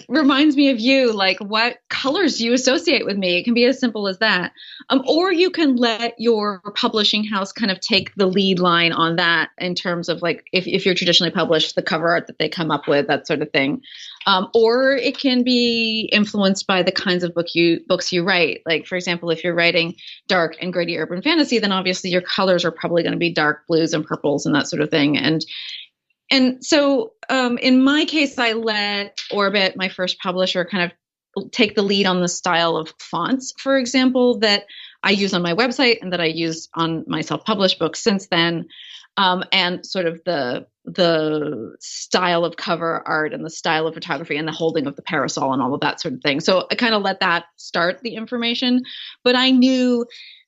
reminds me of you, like what colors you associate with me. It can be as simple as that. Or you can let your publishing house kind of take the lead line on that in terms of like, if you're traditionally published, the cover art that they come up with, that sort of thing. Or it can be influenced by the kinds of books you write. Like, for example, if you're writing dark and gritty urban fantasy, then obviously your colors are probably going to be dark blues and purples and that sort of thing. And so in my case, I let Orbit, my first publisher, kind of take the lead on the style of fonts, for example, that I use on my website and that I use on my self-published books since then, and sort of the style of cover art and the style of photography and the holding of the parasol and all of that sort of thing. So I kind of let that start the information. But I knew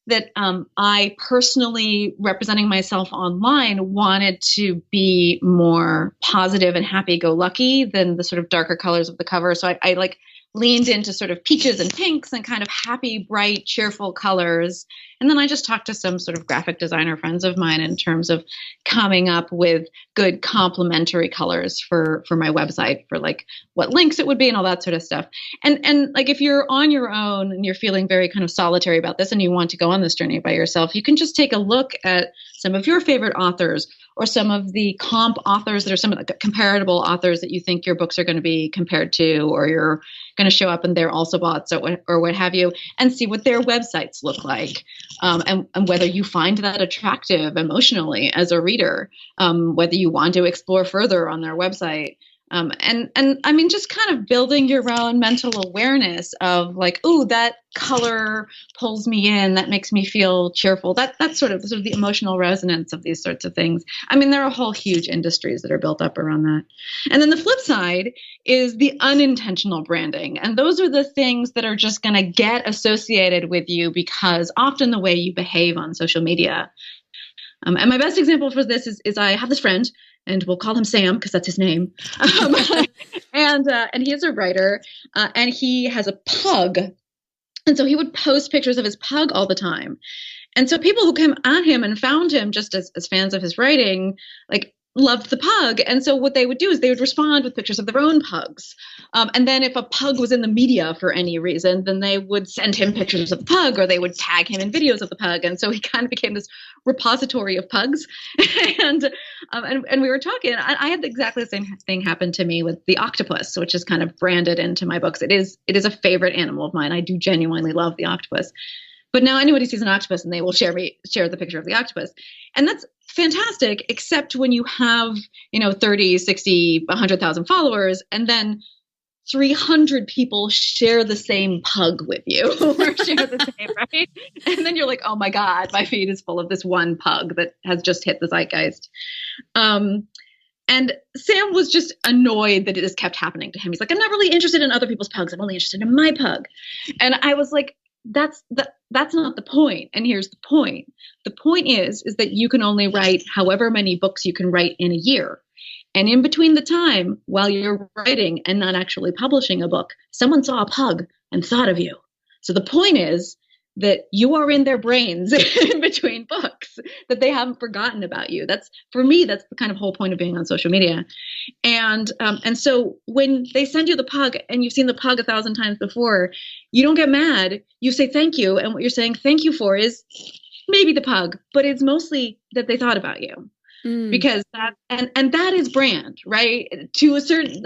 that I personally, representing myself online, wanted to be more positive and happy-go-lucky than the sort of darker colors of the cover. So I like leaned into sort of peaches and pinks and kind of happy, bright, cheerful colors. And then I just talked to some sort of graphic designer friends of mine in terms of coming up with good complementary colors for my website, for like what links it would be and all that sort of stuff. And like if you're on your own and you're feeling very kind of solitary about this and you want to go on this journey by yourself, you can just take a look at some of your favorite authors or some of the comp authors that are some of the comparable authors that you think your books are going to be compared to, or you're going to show up in their also bots or what have you, and see what their websites look like, and whether you find that attractive emotionally as a reader, whether you want to explore further on their website. And I mean, just kind of building your own mental awareness of like, ooh, that color pulls me in, that makes me feel cheerful. That's sort of the emotional resonance of these sorts of things. I mean, there are whole huge industries that are built up around that. And then the flip side is the unintentional branding. And those are the things that are just going to get associated with you because often the way you behave on social media. And my best example for this is I have this friend, and we'll call him Sam because that's his name. And he is a writer, and he has a pug. And so he would post pictures of his pug all the time. And so people who came at him and found him just as fans of his writing, like, loved the pug. And so what they would do is they would respond with pictures of their own pugs. And then if a pug was in the media for any reason, then they would send him pictures of the pug, or they would tag him in videos of the pug. And so he kind of became this repository of pugs. and we were talking, I had exactly the same thing happen to me with the octopus, which is kind of branded into my books. It is a favorite animal of mine. I do genuinely love the octopus. But now anybody sees an octopus and they will share the picture of the octopus. And that's fantastic, except when you have, 30, 60, 100,000 followers, and then 300 people share the same pug with you or share the same, right? And then you're like, oh my God, my feed is full of this one pug that has just hit the zeitgeist. And Sam was just annoyed that this kept happening to him. He's like, I'm not really interested in other people's pugs. I'm only interested in my pug. And I was like, that's not the point. And here's the point. The point is that you can only write however many books you can write in a year. And in between the time, while you're writing and not actually publishing a book, someone saw a pug and thought of you. So the point is that you are in their brains in between books, that they haven't forgotten about you. For me, that's the kind of whole point of being on social media. And so when they send you the pug and you've seen the pug 1,000 times before, you don't get mad. You say thank you. And what you're saying thank you for is maybe the pug, but it's mostly that they thought about you. Because that is brand, right? To a certain,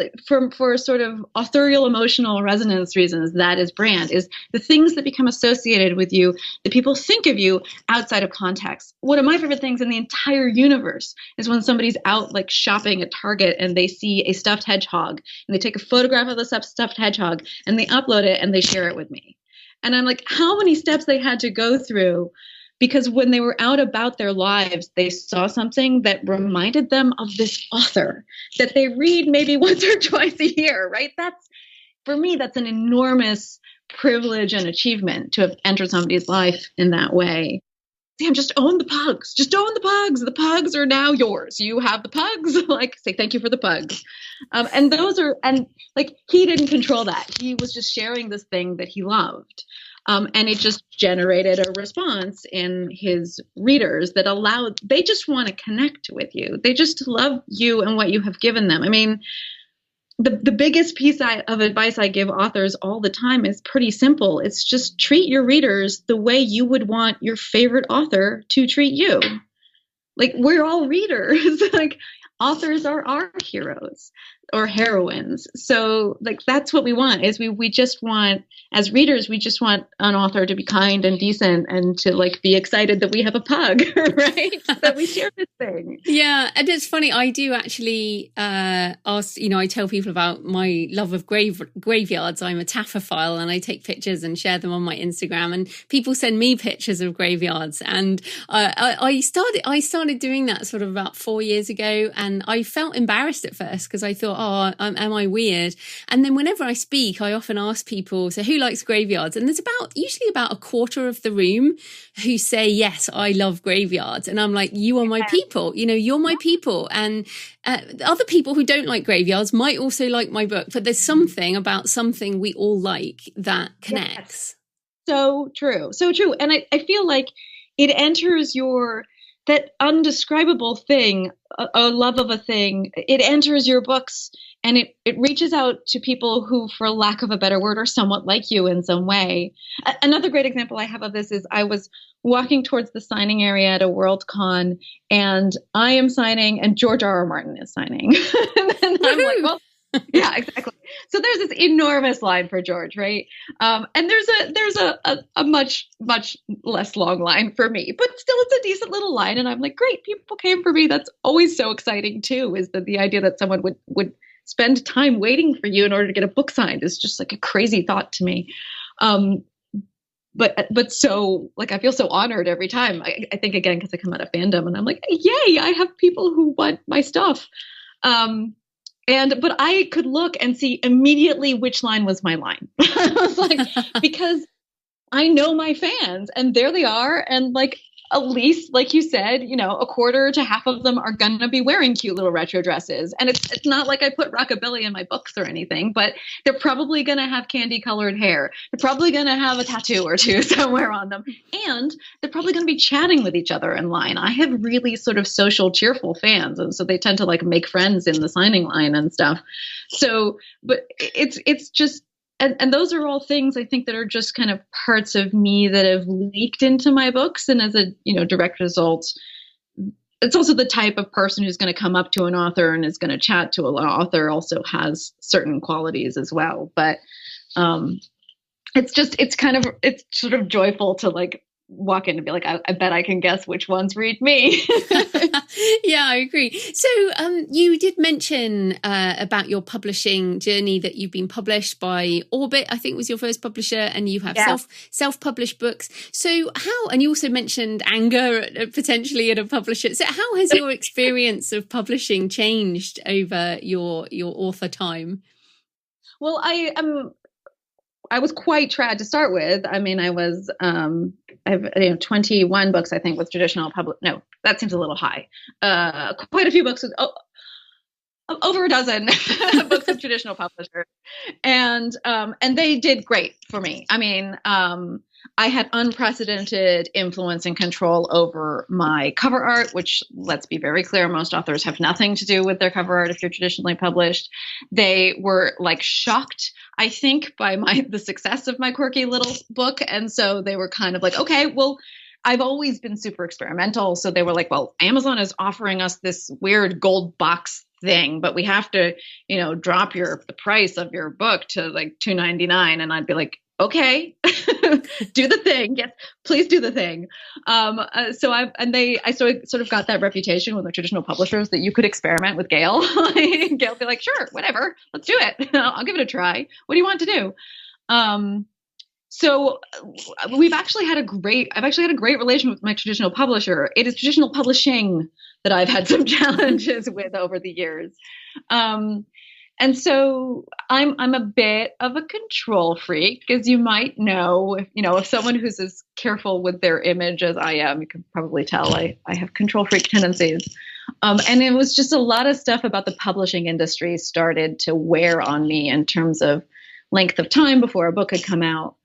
for sort of authorial emotional resonance reasons, that is brand, is the things that become associated with you, that people think of you outside of context. One of my favorite things in the entire universe is when somebody's out like shopping at Target and they see a stuffed hedgehog and they take a photograph of the stuffed hedgehog and they upload it and they share it with me. And I'm like, how many steps they had to go through, because when they were out about their lives, they saw something that reminded them of this author that they read maybe once or twice a year, right? For me, that's an enormous privilege and achievement to have entered somebody's life in that way. Sam, just own the pugs. Just own the pugs. The pugs are now yours. You have the pugs. Like, say thank you for the pugs. And he didn't control that. He was just sharing this thing that he loved. And it just generated a response in his readers that they just want to connect with you. They just love you and what you have given them. I mean, the biggest piece of advice I give authors all the time is pretty simple. It's just treat your readers the way you would want your favorite author to treat you. Like, we're all readers. Like, authors are our heroes or heroines. So like, that's what we want, is we just want, as readers, we just want an author to be kind and decent and to like be excited that we have a pug, right? That we share this thing. Yeah. And it's funny. I do actually ask, I tell people about my love of graveyards. I'm a taphophile and I take pictures and share them on my Instagram, and people send me pictures of graveyards. And I started doing that sort of about 4 years ago. And I felt embarrassed at first because I thought, oh, am I weird? And then whenever I speak, I often ask people, so who likes graveyards? And there's usually about a quarter of the room who say, yes, I love graveyards. And I'm like, you are my people, you're my people. And other people who don't like graveyards might also like my book, but there's something about something we all like that connects. Yes. So true. So true. And I feel like it enters that undescribable thing, a love of a thing, it enters your books and it reaches out to people who, for lack of a better word, are somewhat like you in some way. Another great example I have of this is I was walking towards the signing area at a Worldcon, and I am signing and George R.R. Martin is signing. And I'm like, well, yeah, exactly. So there's this enormous line for George, right? And there's a much less long line for me, but still it's a decent little line. And I'm like, great, people came for me. That's always so exciting too, is that the idea that someone would spend time waiting for you in order to get a book signed is just like a crazy thought to me. But so like, I feel so honored every time. I think again, because I come out of fandom and I'm like, yay, I have people who want my stuff. But I could look and see immediately which line was my line. I was like, because I know my fans and there they are. And like, at least, like you said, a quarter to half of them are going to be wearing cute little retro dresses. And it's not like I put rockabilly in my books or anything, but they're probably going to have candy colored hair. They're probably going to have a tattoo or two somewhere on them. And they're probably going to be chatting with each other in line. I have really sort of social, cheerful fans. And so they tend to like make friends in the signing line and stuff. So, but it's just, and those are all things I think that are just kind of parts of me that have leaked into my books. And as a, direct result, it's also the type of person who's going to come up to an author and is going to chat to an author also has certain qualities as well. But it's sort of joyful to like walk in and be like, I bet I can guess which ones read me. Yeah, I agree. So you did mention about your publishing journey, that you've been published by Orbit, I think was your first publisher, and you have self-published books. So how, and you also mentioned anger potentially at a publisher. So how has your experience of publishing changed over your author time? Well, I was quite trad to start with. I mean, I have 21 books, I think, with traditional public. No, that seems a little high. Quite a few books with over a dozen books with traditional publishers, and they did great for me. I mean, I had unprecedented influence and control over my cover art, which, let's be very clear, most authors have nothing to do with their cover art if you're traditionally published. They were like shocked, I think, by the success of my quirky little book. And so they were kind of like, okay, well, I've always been super experimental. So they were like, well, Amazon is offering us this weird gold box thing, but we have to, drop the price of your book to like $2.99. And I'd be like, okay, do the thing. Yes, please do the thing. I sort of got that reputation with the traditional publishers that you could experiment with Gail. Gail would be like, sure, whatever, let's do it. I'll give it a try. What do you want to do? So I've actually had a great relation with my traditional publisher. It is traditional publishing that I've had some challenges with over the years. And so I'm a bit of a control freak, as you might know. If someone who's as careful with their image as I am, you can probably tell I have control freak tendencies. And it was just a lot of stuff about the publishing industry started to wear on me in terms of length of time before a book had come out.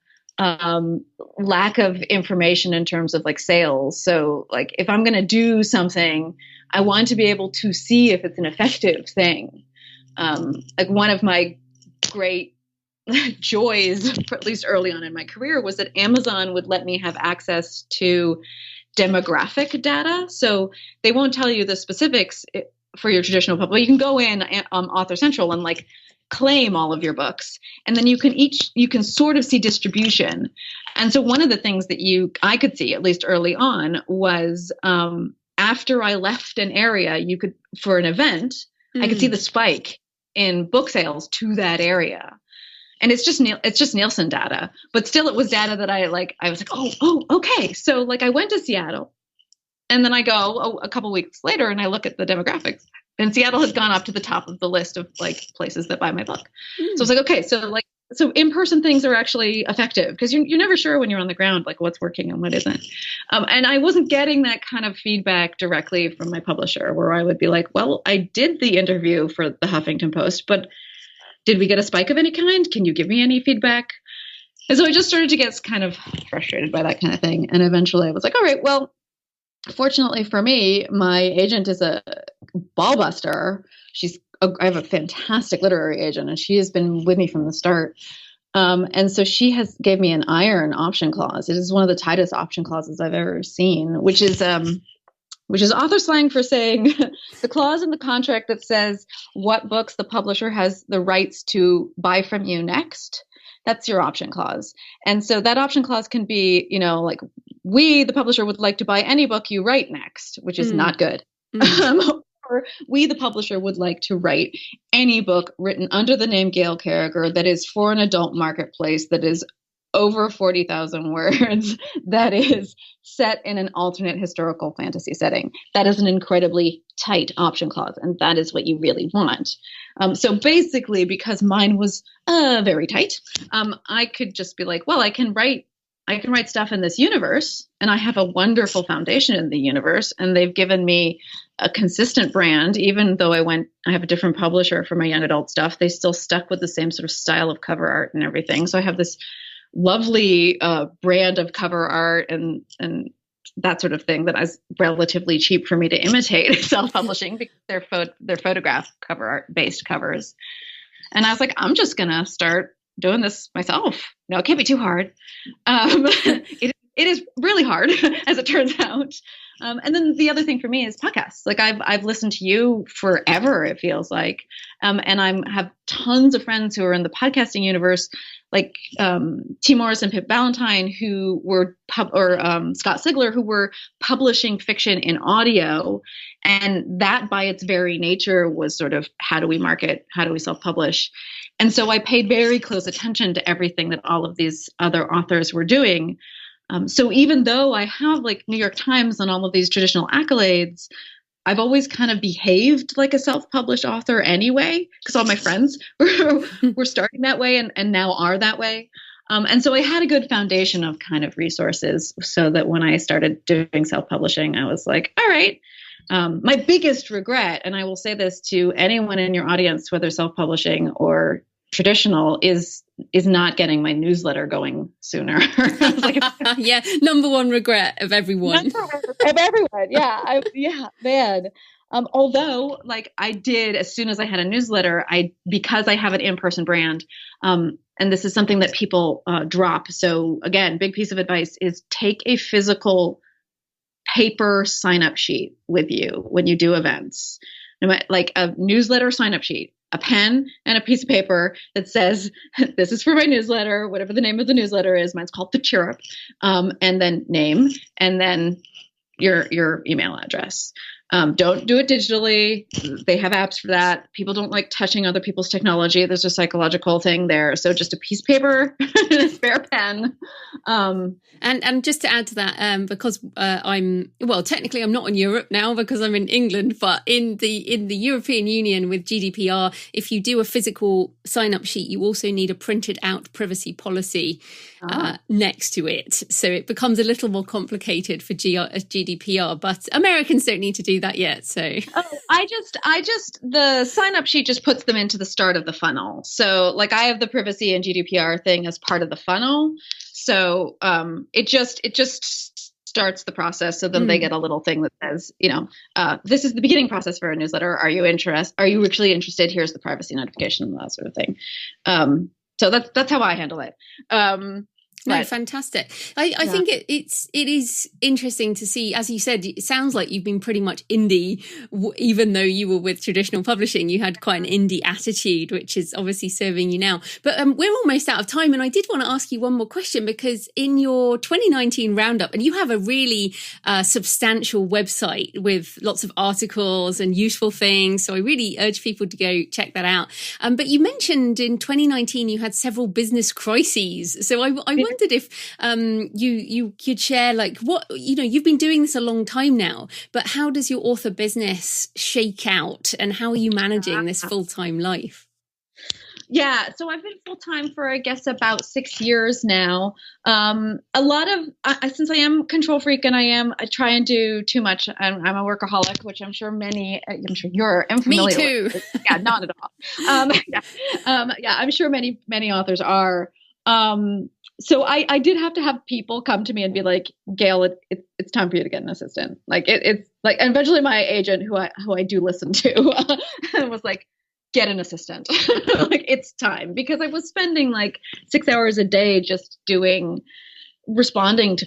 Lack of information in terms of like sales. So like if I'm going to do something, I want to be able to see if it's an effective thing. Like one of my great joys, at least early on in my career, was that Amazon would let me have access to demographic data. So they won't tell you the specifics for your traditional public. You can go in Author Central and like claim all of your books, and then you can sort of see distribution. And so one of the things that I could see, at least early on, was after I left an area, for an event, I could see the spike in book sales to that area. And it's just Nielsen data, but still it was data that I was like, oh, okay. So like I went to Seattle, and then I go a couple weeks later and I look at the demographics and Seattle has gone up to the top of the list of like places that buy my book. So I was like, okay, so in-person things are actually effective because you're never sure when you're on the ground, like what's working and what isn't. And I wasn't getting that kind of feedback directly from my publisher where I would be like, well, I did the interview for the Huffington Post, but did we get a spike of any kind? Can you give me any feedback? And so I just started to get kind of frustrated by that kind of thing. And eventually I was like, all right, well, fortunately for me, my agent is a ball buster. I have a fantastic literary agent, and she has been with me from the start. And so she gave me an iron option clause. It is one of the tightest option clauses I've ever seen, which is author slang for saying the clause in the contract that says what books the publisher has the rights to buy from you next. That's your option clause. And so that option clause can be, like we, the publisher, would like to buy any book you write next, which is not good. Or we, the publisher, would like to write any book written under the name Gail Carriger that is for an adult marketplace, that is over 40,000 words, that is set in an alternate historical fantasy setting. That is an incredibly tight option clause, and that is what you really want. So basically, because mine was very tight, I could just be like, well, I can write stuff in this universe, and I have a wonderful foundation in the universe, and they've given me a consistent brand. Even though I have a different publisher for my young adult stuff, they still stuck with the same sort of style of cover art and everything. So I have this lovely brand of cover art and that sort of thing that is relatively cheap for me to imitate self-publishing because they're photograph cover art based covers. And I was like, I'm just gonna start doing this myself. No, it can't be too hard. It is really hard, as it turns out. And then the other thing for me is podcasts. Like I've listened to you forever, it feels like. And I have tons of friends who are in the podcasting universe, like T. Morris and Pip Valentine, who were Scott Sigler, who were publishing fiction in audio. And that by its very nature was sort of, how do we market? How do we self-publish? And so I paid very close attention to everything that all of these other authors were doing. So even though I have like New York Times and all of these traditional accolades, I've always kind of behaved like a self-published author anyway, because all my friends were starting that way and now are that way. And so I had a good foundation of kind of resources so that when I started doing self-publishing, I was like, all right. My biggest regret, and I will say this to anyone in your audience, whether self-publishing or traditional, is not getting my newsletter going sooner. Yeah, number one regret of everyone. Yeah, man. Although, like I did, as soon as I had a newsletter, because I have an in-person brand, and this is something that people drop. So again, big piece of advice is take a physical paper sign-up sheet with you when you do events, like a newsletter sign-up sheet. A pen and a piece of paper that says, this is for my newsletter, whatever the name of the newsletter is. Mine's called The Chirrup. And then name, and then your email address. Don't do it digitally. They have apps for that. People don't like touching other people's technology. There's a psychological thing there. So just a piece of paper and a spare pen. And just to add to that, because technically I'm not in Europe now because I'm in England, but in the European Union with GDPR, if you do a physical sign-up sheet, you also need a printed out privacy policy next to it. So it becomes a little more complicated for GDPR, but Americans don't need to do that yet. So the sign-up sheet just puts them into the start of the funnel. So like I have the privacy and GDPR thing as part of the funnel. So it just starts the process. So then they get a little thing that says, this is the beginning process for a newsletter. Are you actually interested? Here's the privacy notification and that sort of thing. So that's how I handle it. No, fantastic. I think it is interesting to see, as you said, it sounds like you've been pretty much indie, even though you were with traditional publishing, you had quite an indie attitude, which is obviously serving you now. But we're almost out of time. And I did want to ask you one more question, because in your 2019 roundup, and you have a really substantial website with lots of articles and useful things. So I really urge people to go check that out. But you mentioned in 2019, you had several business crises. So I wonder wondered if you could share, like, what, you've been doing this a long time now, but how does your author business shake out, and how are you managing this full-time life? Yeah, so I've been full-time for, I guess, about 6 years now. A lot of, since I am control freak and I try and do too much. I'm a workaholic, which I'm sure you're familiar Me too. with. Yeah, not at all. Yeah, I'm sure many authors are. So I did have to have people come to me and be like, Gail, it's time for you to get an assistant. Like it's like, and eventually my agent, who I do listen to, was like, get an assistant. Like, it's time, because I was spending like 6 hours a day just responding to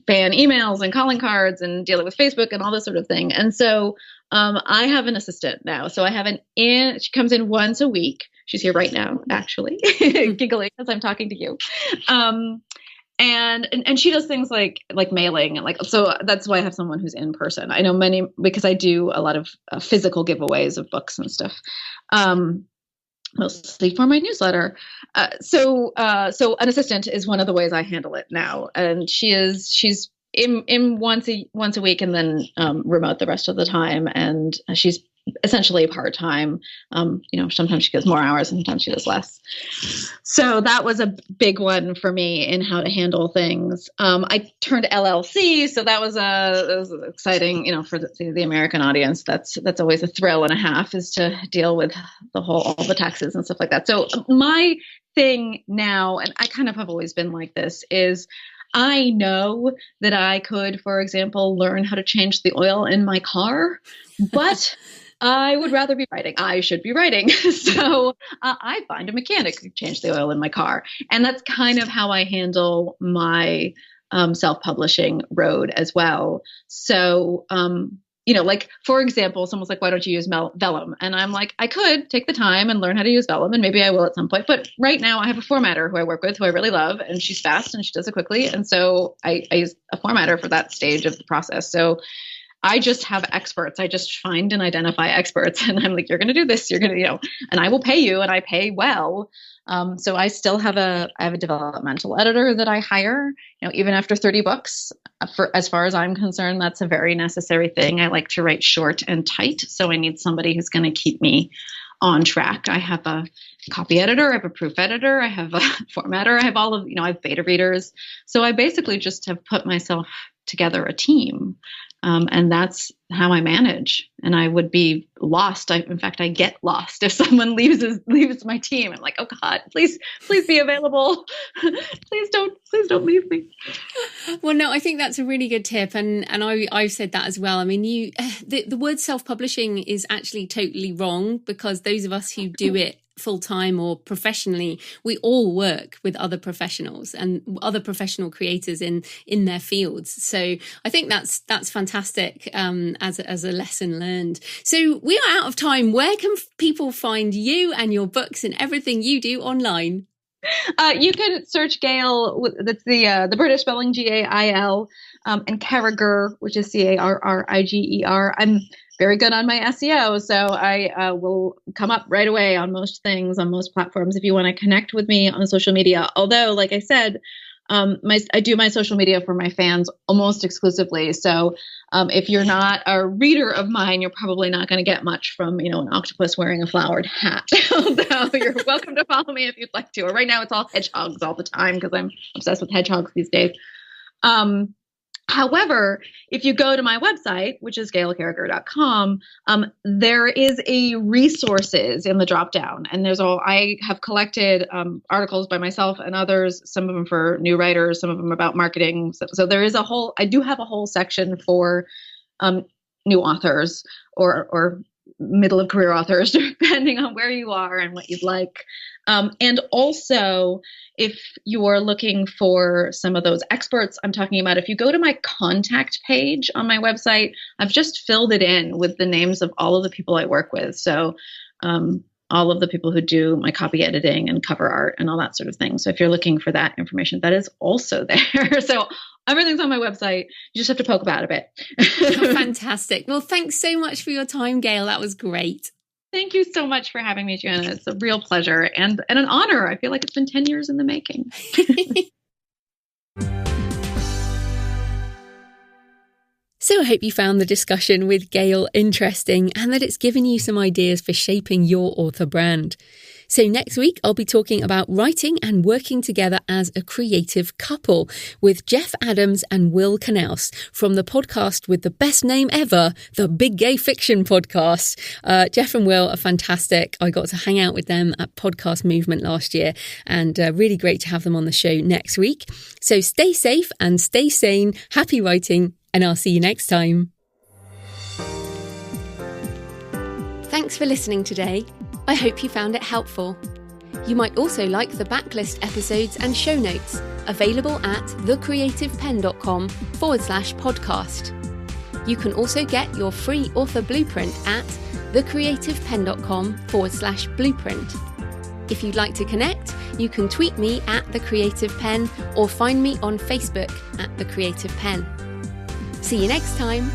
fan emails and calling cards and dealing with Facebook and all this sort of thing. And so I have an assistant now. So I have she comes in once a week. She's here right now, actually, giggling as I'm talking to you. And she does things like mailing, and like, so that's why I have someone who's in person. I know many, because I do a lot of physical giveaways of books and stuff, mostly for my newsletter. So an assistant is one of the ways I handle it now, and she's in once a week, and then remote the rest of the time, and she's essentially part-time. Sometimes she does more hours, sometimes she does less. So that was a big one for me in how to handle things. I turned LLC, so that was exciting, for the American audience. That's always a thrill and a half, is to deal with all the taxes and stuff like that. So my thing now, and I kind of have always been like this, is I know that I could, for example, learn how to change the oil in my car, but I would rather be writing. I should be writing. So I find a mechanic who change the oil in my car. And that's kind of how I handle my self-publishing road as well. So, like, for example, someone's like, why don't you use Vellum? And I'm like, I could take the time and learn how to use Vellum, and maybe I will at some point. But right now I have a formatter who I work with, who I really love, and she's fast and she does it quickly. And so I use a formatter for that stage of the process. So I just have experts. I just find and identify experts, and I'm like, you're going to do this, you're going to, and I will pay you, and I pay well. So I still have I have a developmental editor that I hire, even after 30 books. As far as I'm concerned, that's a very necessary thing. I like to write short and tight. So I need somebody who's going to keep me on track. I have a copy editor, I have a proof editor, I have a formatter, I have all of, I have beta readers. So I basically just have put myself together a team. And that's how I manage. And I would be lost. In fact, I get lost if someone leaves my team. I'm like, oh God, please be available. Please don't leave me. Well, no, I think that's a really good tip. And I've said that as well. I mean, the word self-publishing is actually totally wrong, because those of us who do it full-time or professionally, we all work with other professionals and other professional creators in their fields. So I think that's fantastic as a lesson learned. So we are out of time. Where can people find you and your books and everything you do online? You can search Gail. That's the British spelling, Gail, and Carriger, which is Carriger. I'm very good on my SEO, so I will come up right away on most things, on most platforms, if you want to connect with me on social media. Although, like I said, I do my social media for my fans almost exclusively. So if you're not a reader of mine, you're probably not going to get much from, an octopus wearing a flowered hat. Although you're welcome to follow me if you'd like to. Right now it's all hedgehogs all the time, because I'm obsessed with hedgehogs these days. However, if you go to my website, which is gailcarriger.com, there is a resources in the dropdown, and I have collected articles by myself and others, some of them for new writers, some of them about marketing. So there is I do have a whole section for new authors or middle of career authors, depending on where you are and what you'd like. And also, if you are looking for some of those experts I'm talking about, if you go to my contact page on my website, I've just filled it in with the names of all of the people I work with. So all of the people who do my copy editing and cover art and all that sort of thing. So if you're looking for that information, that is also there. So everything's on my website. You just have to poke about a bit. Fantastic. Well, thanks so much for your time, Gail. That was great. Thank you so much for having me, Joanna. It's a real pleasure and an honor. I feel like it's been 10 years in the making. So I hope you found the discussion with Gail interesting and that it's given you some ideas for shaping your author brand. So next week, I'll be talking about writing and working together as a creative couple with Jeff Adams and Will Knaus from the podcast with the best name ever, the Big Gay Fiction Podcast. Jeff and Will are fantastic. I got to hang out with them at Podcast Movement last year and really great to have them on the show next week. So stay safe and stay sane. Happy writing, and I'll see you next time. Thanks for listening today. I hope you found it helpful. You might also like the backlist episodes and show notes available at thecreativpenn.com/podcast. You can also get your free author blueprint at thecreativpenn.com/blueprint. If you'd like to connect, you can tweet me at The Creative Penn or find me on Facebook at The Creative Penn. See you next time.